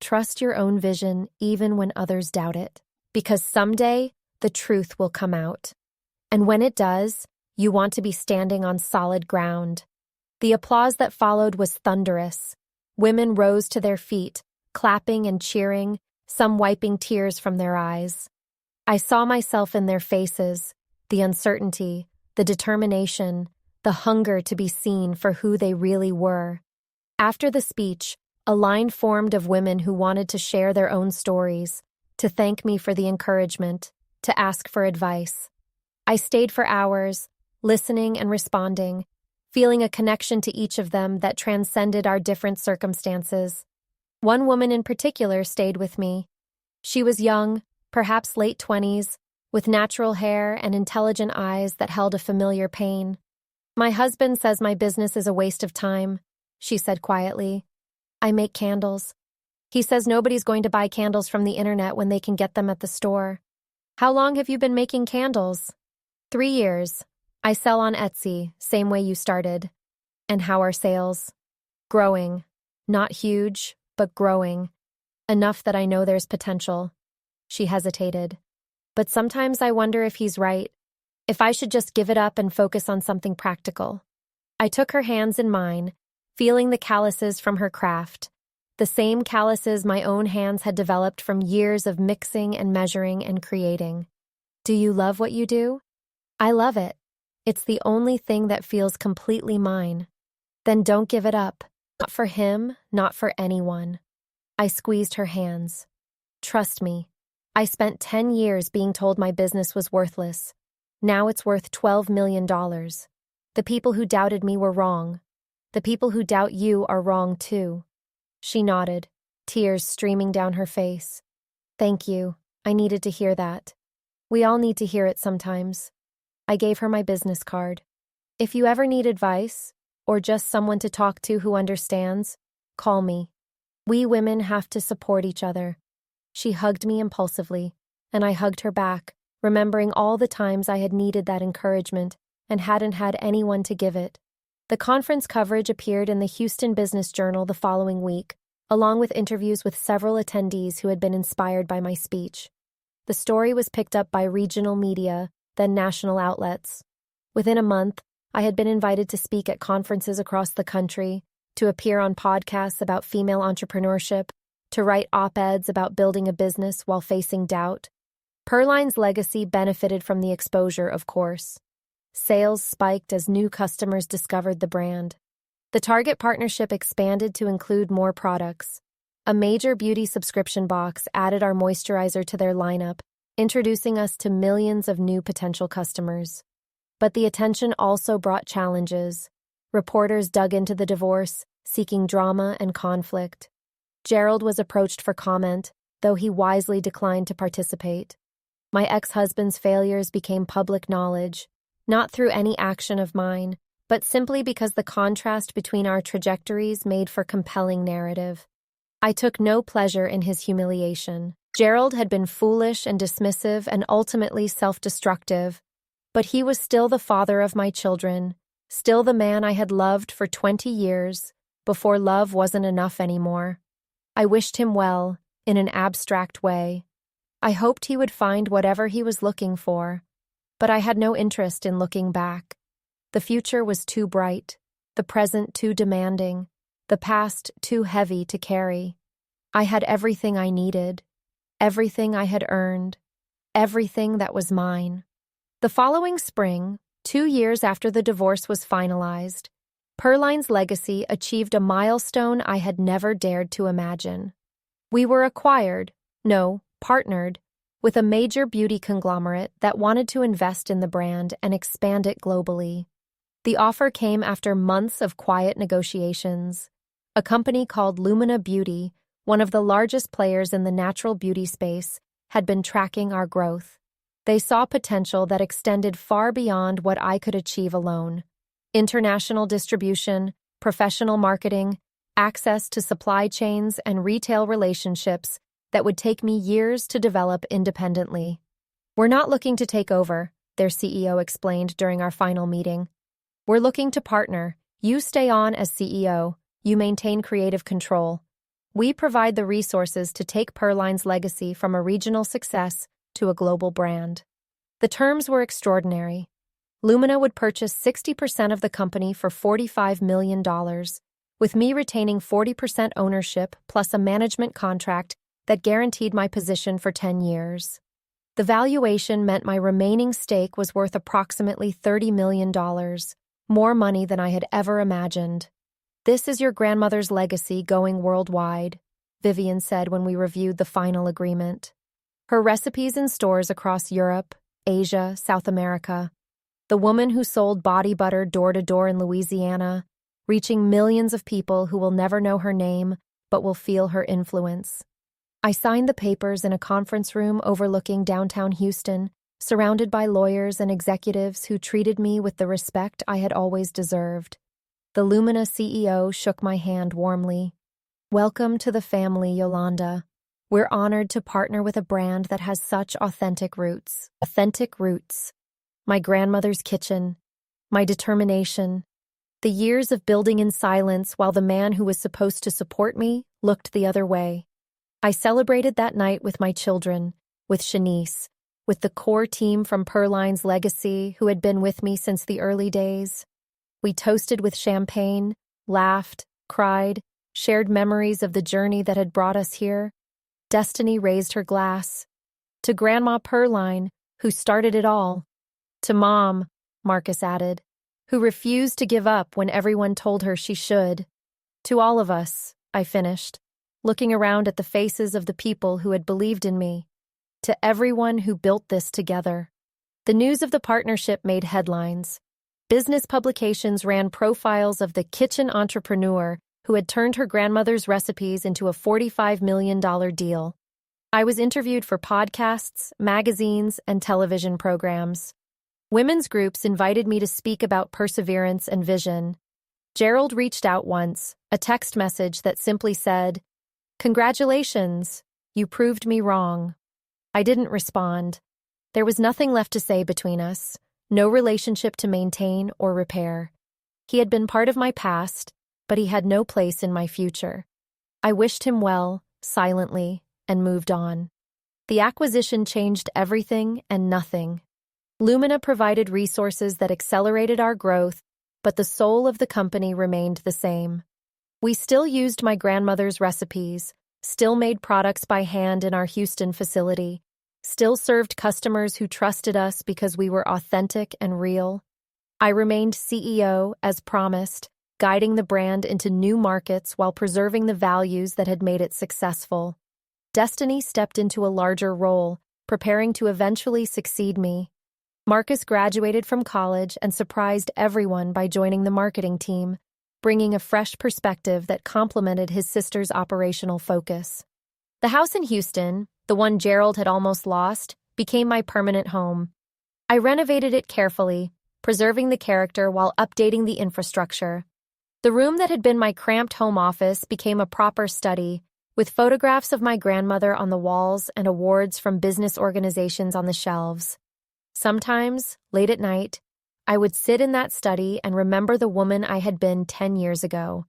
Trust your own vision even when others doubt it. Because someday, the truth will come out. And when it does, you want to be standing on solid ground. The applause that followed was thunderous. Women rose to their feet, clapping and cheering, some wiping tears from their eyes. I saw myself in their faces, the uncertainty, the determination, the hunger to be seen for who they really were. After the speech, a line formed of women who wanted to share their own stories, to thank me for the encouragement, to ask for advice. I stayed for hours, listening and responding, feeling a connection to each of them that transcended our different circumstances. One woman in particular stayed with me. She was young, perhaps late 20s, with natural hair and intelligent eyes that held a familiar pain. "My husband says my business is a waste of time," she said quietly. "I make candles. He says nobody's going to buy candles from the internet when they can get them at the store." "How long have you been making candles?" 3 years. I sell on Etsy, same way you started." "And how are sales?" "Growing. Not huge, but growing. Enough that I know there's potential." She hesitated. "But sometimes I wonder if he's right, if I should just give it up and focus on something practical." I took her hands in mine, feeling the calluses from her craft, the same calluses my own hands had developed from years of mixing and measuring and creating. "Do you love what you do?" "I love it. It's the only thing that feels completely mine." "Then don't give it up. Not for him, not for anyone." I squeezed her hands. "Trust me. I spent 10 years being told my business was worthless. Now it's worth $12 million. The people who doubted me were wrong. The people who doubt you are wrong too." She nodded, tears streaming down her face. "Thank you. I needed to hear that. We all need to hear it sometimes." I gave her my business card. "If you ever need advice, or just someone to talk to who understands, call me. We women have to support each other." She hugged me impulsively, and I hugged her back, remembering all the times I had needed that encouragement and hadn't had anyone to give it. The conference coverage appeared in the Houston Business Journal the following week, along with interviews with several attendees who had been inspired by my speech. The story was picked up by regional media, then national outlets. Within a month, I had been invited to speak at conferences across the country, to appear on podcasts about female entrepreneurship, to write op-eds about building a business while facing doubt. Perline's legacy benefited from the exposure, of course. Sales spiked as new customers discovered the brand. The Target partnership expanded to include more products. A major beauty subscription box added our moisturizer to their lineup, introducing us to millions of new potential customers. But the attention also brought challenges. Reporters dug into the divorce, seeking drama and conflict. Gerald was approached for comment, though he wisely declined to participate. My ex-husband's failures became public knowledge, not through any action of mine, but simply because the contrast between our trajectories made for compelling narrative. I took no pleasure in his humiliation. Gerald had been foolish and dismissive and ultimately self-destructive, but he was still the father of my children, still the man I had loved for 20 years, before love wasn't enough anymore. I wished him well, in an abstract way. I hoped he would find whatever he was looking for, but I had no interest in looking back. The future was too bright, the present too demanding, the past too heavy to carry. I had everything I needed, everything I had earned, everything that was mine. The following spring, 2 years after the divorce was finalized, Perline's legacy achieved a milestone I had never dared to imagine. We were partnered, with a major beauty conglomerate that wanted to invest in the brand and expand it globally. The offer came after months of quiet negotiations. A company called Lumina Beauty, one of the largest players in the natural beauty space, had been tracking our growth. They saw potential that extended far beyond what I could achieve alone. International distribution, professional marketing, access to supply chains, and retail relationships that would take me years to develop independently. "We're not looking to take over," their CEO explained during our final meeting. "We're looking to partner. You stay on as CEO. You maintain creative control. We provide the resources to take Perline's legacy from a regional success to a global brand." The terms were extraordinary. Lumina would purchase 60% of the company for $45 million, with me retaining 40% ownership plus a management contract that guaranteed my position for 10 years. The valuation meant my remaining stake was worth approximately $30 million, more money than I had ever imagined. "This is your grandmother's legacy going worldwide," Vivian said when we reviewed the final agreement. "Her recipes in stores across Europe, Asia, South America. The woman who sold body butter door to door in Louisiana, reaching millions of people who will never know her name but will feel her influence." I signed the papers in a conference room overlooking downtown Houston, surrounded by lawyers and executives who treated me with the respect I had always deserved. The Lumina CEO shook my hand warmly. "Welcome to the family, Yolanda. We're honored to partner with a brand that has such authentic roots." Authentic roots. My grandmother's kitchen. My determination. The years of building in silence while the man who was supposed to support me looked the other way. I celebrated that night with my children, with Shanice, with the core team from Perline's Legacy who had been with me since the early days. We toasted with champagne, laughed, cried, shared memories of the journey that had brought us here. Destiny raised her glass. "To Grandma Perline, who started it all." "To Mom," Marcus added, "who refused to give up when everyone told her she should." "To all of us," I finished, looking around at the faces of the people who had believed in me. "To everyone who built this together." The news of the partnership made headlines. Business publications ran profiles of the kitchen entrepreneur who had turned her grandmother's recipes into a $45 million deal. I was interviewed for podcasts, magazines, and television programs. Women's groups invited me to speak about perseverance and vision. Gerald reached out once, a text message that simply said, "Congratulations, you proved me wrong." I didn't respond. There was nothing left to say between us, no relationship to maintain or repair. He had been part of my past, but he had no place in my future. I wished him well, silently, and moved on. The acquisition changed everything and nothing. Lumina provided resources that accelerated our growth, but the soul of the company remained the same. We still used my grandmother's recipes, still made products by hand in our Houston facility, still served customers who trusted us because we were authentic and real. I remained CEO, as promised, guiding the brand into new markets while preserving the values that had made it successful. Destiny stepped into a larger role, preparing to eventually succeed me. Marcus graduated from college and surprised everyone by joining the marketing team, bringing a fresh perspective that complemented his sister's operational focus. The house in Houston, the one Gerald had almost lost, became my permanent home. I renovated it carefully, preserving the character while updating the infrastructure. The room that had been my cramped home office became a proper study, with photographs of my grandmother on the walls and awards from business organizations on the shelves. Sometimes, late at night, I would sit in that study and remember the woman I had been 10 years ago.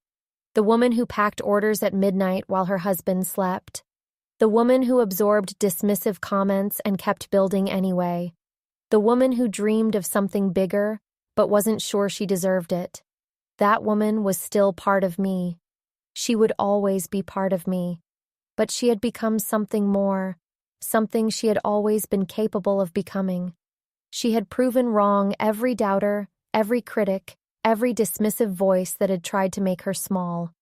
The woman who packed orders at midnight while her husband slept. The woman who absorbed dismissive comments and kept building anyway. The woman who dreamed of something bigger, but wasn't sure she deserved it. That woman was still part of me. She would always be part of me. But she had become something more, something she had always been capable of becoming. She had proven wrong every doubter, every critic, every dismissive voice that had tried to make her small.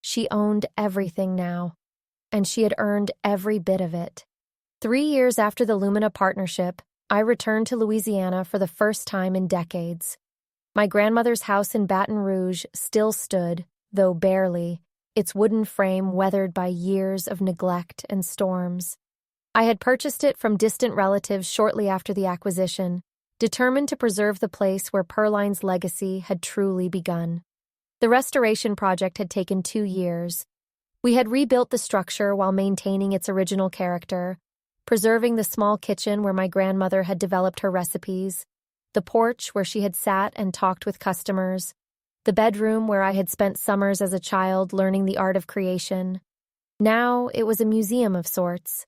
She owned everything now, and she had earned every bit of it. 3 years after the Lumina partnership, I returned to Louisiana for the first time in decades. My grandmother's house in Baton Rouge still stood, though barely, its wooden frame weathered by years of neglect and storms. I had purchased it from distant relatives shortly after the acquisition, determined to preserve the place where Perline's legacy had truly begun. The restoration project had taken 2 years. We had rebuilt the structure while maintaining its original character, preserving the small kitchen where my grandmother had developed her recipes, the porch where she had sat and talked with customers, the bedroom where I had spent summers as a child learning the art of creation. Now it was a museum of sorts.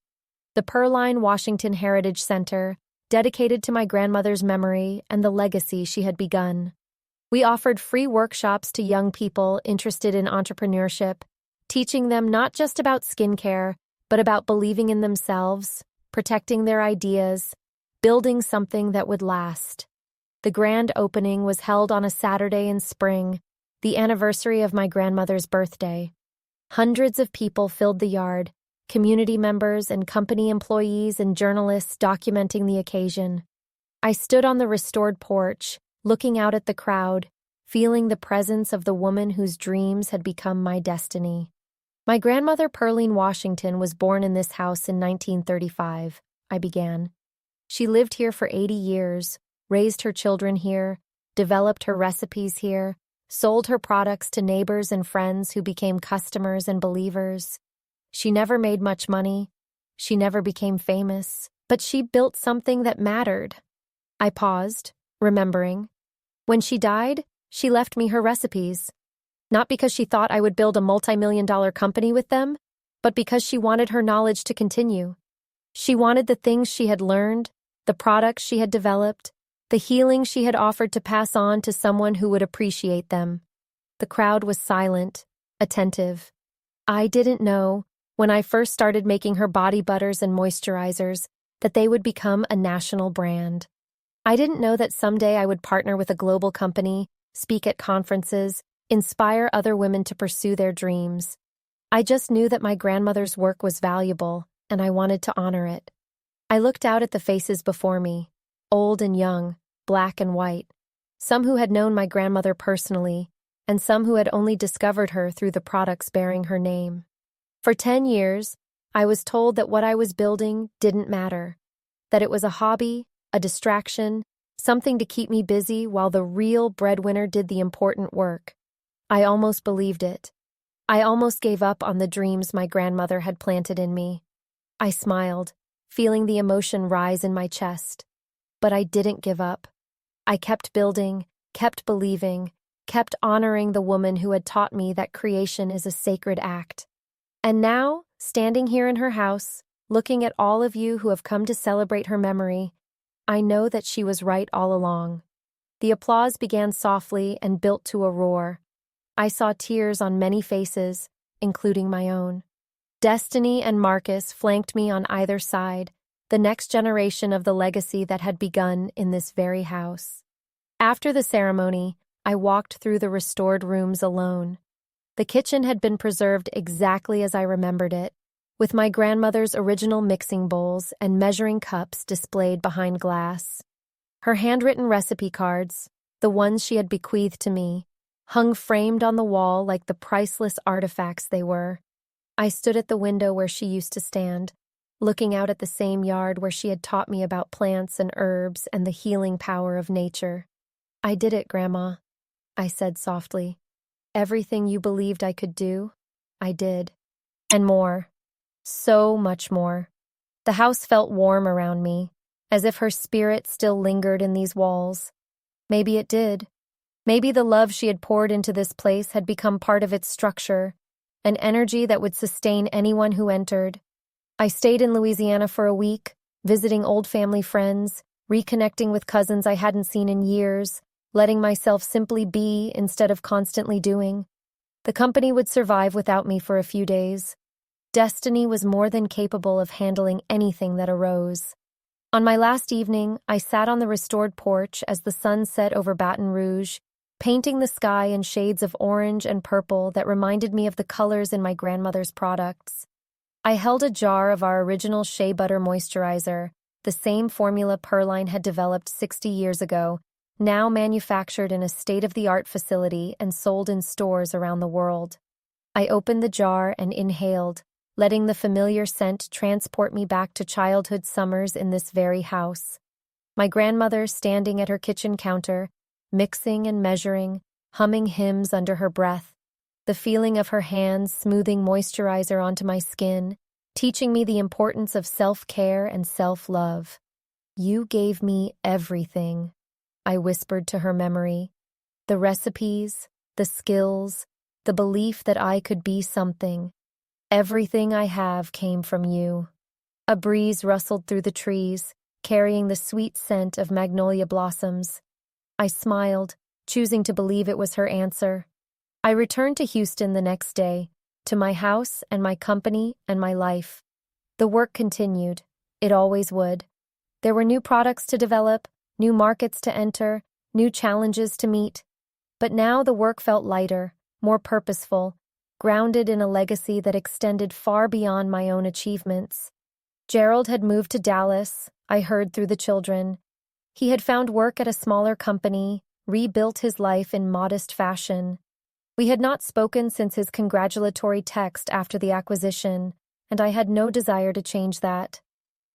The Perline Washington Heritage Center, dedicated to my grandmother's memory and the legacy she had begun. We offered free workshops to young people interested in entrepreneurship, teaching them not just about skincare, but about believing in themselves, protecting their ideas, building something that would last. The grand opening was held on a Saturday in spring, the anniversary of my grandmother's birthday. Hundreds of people filled the yard, community members and company employees and journalists documenting the occasion. I stood on the restored porch, looking out at the crowd, feeling the presence of the woman whose dreams had become my destiny. My grandmother, Pearline Washington, was born in this house in 1935, I began. She lived here for 80 years, raised her children here, developed her recipes here, sold her products to neighbors and friends who became customers and believers. She never made much money. She never became famous, but she built something that mattered. I paused, remembering. When she died, she left me her recipes. Not because she thought I would build a multi-million-dollar company with them, but because she wanted her knowledge to continue. She wanted the things she had learned, the products she had developed, the healing she had offered to pass on to someone who would appreciate them. The crowd was silent, attentive. I didn't know, when I first started making her body butters and moisturizers, that they would become a national brand. I didn't know that someday I would partner with a global company, speak at conferences, inspire other women to pursue their dreams. I just knew that my grandmother's work was valuable, and I wanted to honor it. I looked out at the faces before me, old and young, black and white, some who had known my grandmother personally, and some who had only discovered her through the products bearing her name. For 10 years, I was told that what I was building didn't matter, that it was a hobby, a distraction, something to keep me busy while the real breadwinner did the important work. I almost believed it. I almost gave up on the dreams my grandmother had planted in me. I smiled, feeling the emotion rise in my chest. But I didn't give up. I kept building, kept believing, kept honoring the woman who had taught me that creation is a sacred act. And now, standing here in her house, looking at all of you who have come to celebrate her memory, I know that she was right all along. The applause began softly and built to a roar. I saw tears on many faces, including my own. Destiny and Marcus flanked me on either side, the next generation of the legacy that had begun in this very house. After the ceremony, I walked through the restored rooms alone. The kitchen had been preserved exactly as I remembered it, with my grandmother's original mixing bowls and measuring cups displayed behind glass. Her handwritten recipe cards, the ones she had bequeathed to me, hung framed on the wall like the priceless artifacts they were. I stood at the window where she used to stand, looking out at the same yard where she had taught me about plants and herbs and the healing power of nature. "I did it, Grandma," I said softly. "Everything you believed I could do, I did. And more. So much more." The house felt warm around me, as if her spirit still lingered in these walls. Maybe it did. Maybe the love she had poured into this place had become part of its structure, an energy that would sustain anyone who entered. I stayed in Louisiana for a week, visiting old family friends, reconnecting with cousins I hadn't seen in years, letting myself simply be instead of constantly doing. The company would survive without me for a few days. Destiny was more than capable of handling anything that arose. On my last evening, I sat on the restored porch as the sun set over Baton Rouge, painting the sky in shades of orange and purple that reminded me of the colors in my grandmother's products. I held a jar of our original shea butter moisturizer, the same formula Pearline had developed 60 years ago, now manufactured in a state-of-the-art facility and sold in stores around the world. I opened the jar and inhaled, letting the familiar scent transport me back to childhood summers in this very house. My grandmother standing at her kitchen counter, mixing and measuring, humming hymns under her breath, the feeling of her hands smoothing moisturizer onto my skin, teaching me the importance of self-care and self-love. "You gave me everything," I whispered to her memory. "The recipes, the skills, the belief that I could be something. Everything I have came from you." A breeze rustled through the trees, carrying the sweet scent of magnolia blossoms. I smiled, choosing to believe it was her answer. I returned to Houston the next day, to my house and my company and my life. The work continued. It always would. There were new products to develop, new markets to enter, new challenges to meet. But now the work felt lighter, more purposeful, grounded in a legacy that extended far beyond my own achievements. Gerald had moved to Dallas, I heard through the children. He had found work at a smaller company, rebuilt his life in modest fashion. We had not spoken since his congratulatory text after the acquisition, and I had no desire to change that.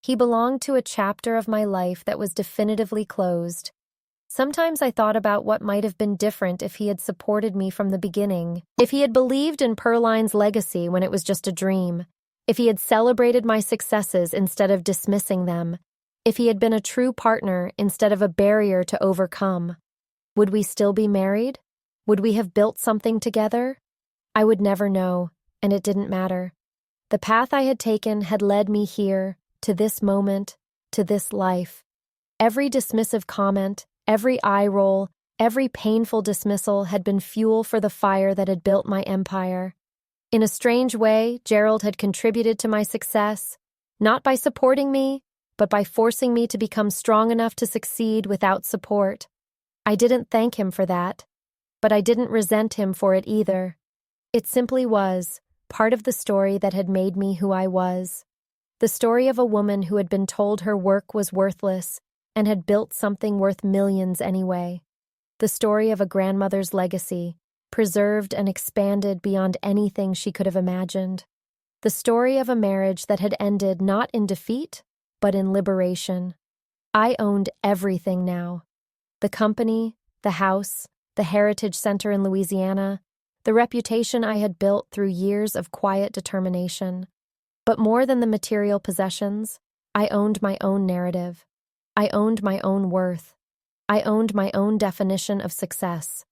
He belonged to a chapter of my life that was definitively closed. Sometimes I thought about what might have been different if he had supported me from the beginning, if he had believed in Perline's legacy when it was just a dream, if he had celebrated my successes instead of dismissing them, if he had been a true partner instead of a barrier to overcome. Would we still be married? Would we have built something together? I would never know, and it didn't matter. The path I had taken had led me here, to this moment, to this life. Every dismissive comment, every eye roll, every painful dismissal had been fuel for the fire that had built my empire. In a strange way, Gerald had contributed to my success, not by supporting me, but by forcing me to become strong enough to succeed without support. I didn't thank him for that, but I didn't resent him for it either. It simply was part of the story that had made me who I was. The story of a woman who had been told her work was worthless and had built something worth millions anyway. The story of a grandmother's legacy, preserved and expanded beyond anything she could have imagined. The story of a marriage that had ended not in defeat, but in liberation. I owned everything now. The company, the house, the Heritage Center in Louisiana, the reputation I had built through years of quiet determination. But more than the material possessions, I owned my own narrative. I owned my own worth. I owned my own definition of success.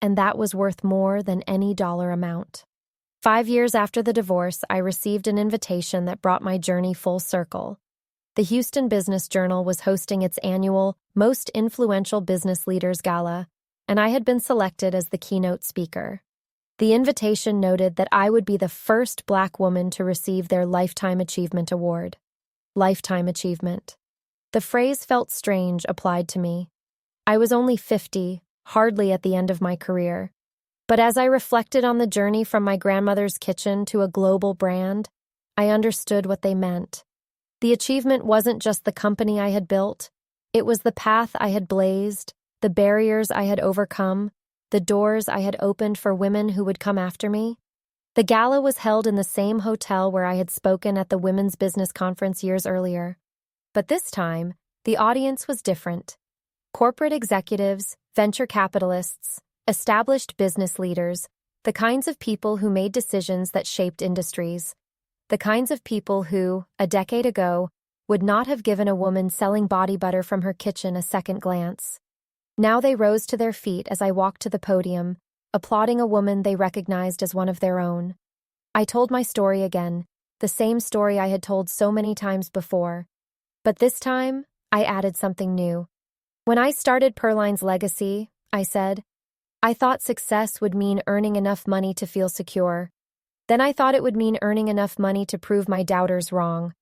And that was worth more than any dollar amount. 5 years after the divorce, I received an invitation that brought my journey full circle. The Houston Business Journal was hosting its annual Most Influential Business Leaders Gala, and I had been selected as the keynote speaker. The invitation noted that I would be the first Black woman to receive their Lifetime Achievement Award. Lifetime achievement. The phrase felt strange applied to me. I was only 50, hardly at the end of my career. But as I reflected on the journey from my grandmother's kitchen to a global brand, I understood what they meant. The achievement wasn't just the company I had built. It was the path I had blazed, the barriers I had overcome, the doors I had opened for women who would come after me. The gala was held in the same hotel where I had spoken at the Women's Business Conference years earlier. But this time, the audience was different. Corporate executives, venture capitalists, established business leaders, the kinds of people who made decisions that shaped industries, the kinds of people who, a decade ago, would not have given a woman selling body butter from her kitchen a second glance. Now they rose to their feet as I walked to the podium, applauding a woman they recognized as one of their own. I told my story again, the same story I had told so many times before. But this time, I added something new. When I started Perline's legacy, I said, I thought success would mean earning enough money to feel secure. Then I thought it would mean earning enough money to prove my doubters wrong.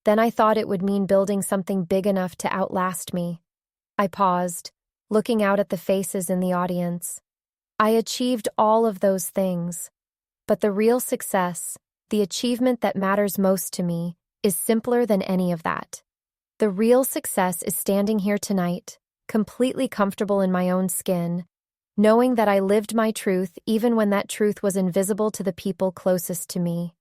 Then I thought it would mean building something big enough to outlast me. I paused, looking out at the faces in the audience. I achieved all of those things. But the real success, the achievement that matters most to me, is simpler than any of that. The real success is standing here tonight, completely comfortable in my own skin, knowing that I lived my truth even when that truth was invisible to the people closest to me.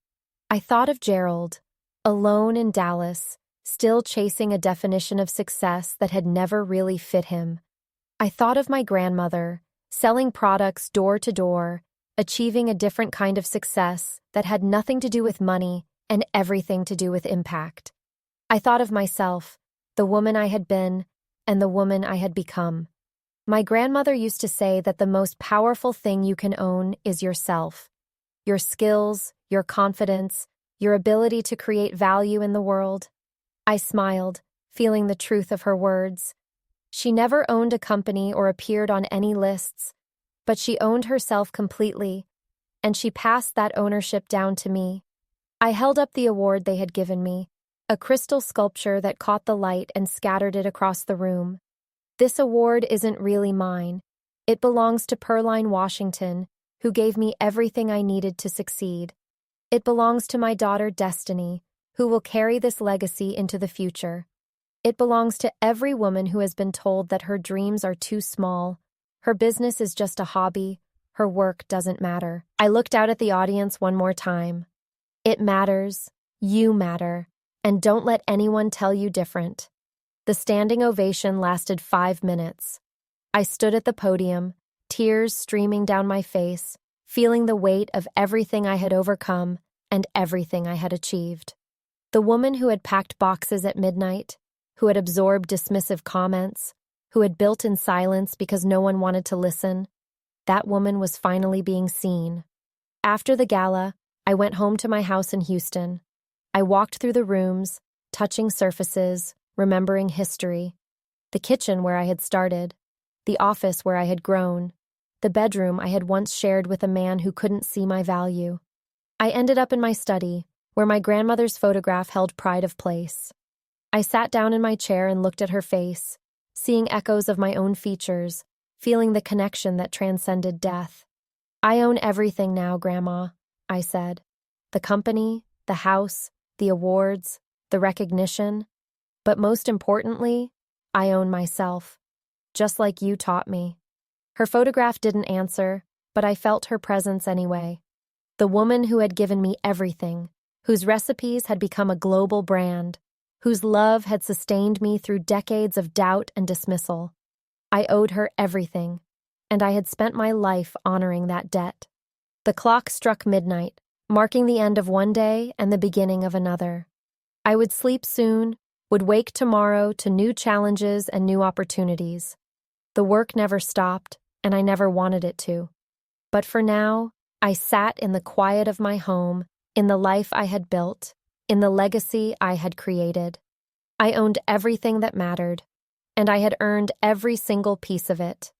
I thought of Gerald, alone in Dallas, still chasing a definition of success that had never really fit him. I thought of my grandmother, selling products door to door, achieving a different kind of success that had nothing to do with money and everything to do with impact. I thought of myself, the woman I had been, and the woman I had become. My grandmother used to say that the most powerful thing you can own is yourself. Your skills, your confidence, your ability to create value in the world. I smiled, feeling the truth of her words. She never owned a company or appeared on any lists, but she owned herself completely, and she passed that ownership down to me. I held up the award they had given me, a crystal sculpture that caught the light and scattered it across the room. This award isn't really mine. It belongs to Pearline Washington, who gave me everything I needed to succeed. It belongs to my daughter Destiny, who will carry this legacy into the future. It belongs to every woman who has been told that her dreams are too small, her business is just a hobby, her work doesn't matter. I looked out at the audience one more time. It matters, you matter, and don't let anyone tell you different. The standing ovation lasted 5 minutes. I stood at the podium, tears streaming down my face, feeling the weight of everything I had overcome and everything I had achieved. The woman who had packed boxes at midnight, who had absorbed dismissive comments, who had built in silence because no one wanted to listen, that woman was finally being seen. After the gala, I went home to my house in Houston. I walked through the rooms, touching surfaces, remembering history. The kitchen where I had started, the office where I had grown, the bedroom I had once shared with a man who couldn't see my value. I ended up in my study, where my grandmother's photograph held pride of place. I sat down in my chair and looked at her face, seeing echoes of my own features, feeling the connection that transcended death. I own everything now, Grandma, I said. The company, the house, the awards, the recognition. But most importantly, I own myself, just like you taught me. Her photograph didn't answer, but I felt her presence anyway. The woman who had given me everything, whose recipes had become a global brand, whose love had sustained me through decades of doubt and dismissal. I owed her everything, and I had spent my life honoring that debt. The clock struck midnight, marking the end of one day and the beginning of another. I would sleep soon, would wake tomorrow to new challenges and new opportunities. The work never stopped, and I never wanted it to. But for now, I sat in the quiet of my home, in the life I had built, in the legacy I had created. I owned everything that mattered, and I had earned every single piece of it.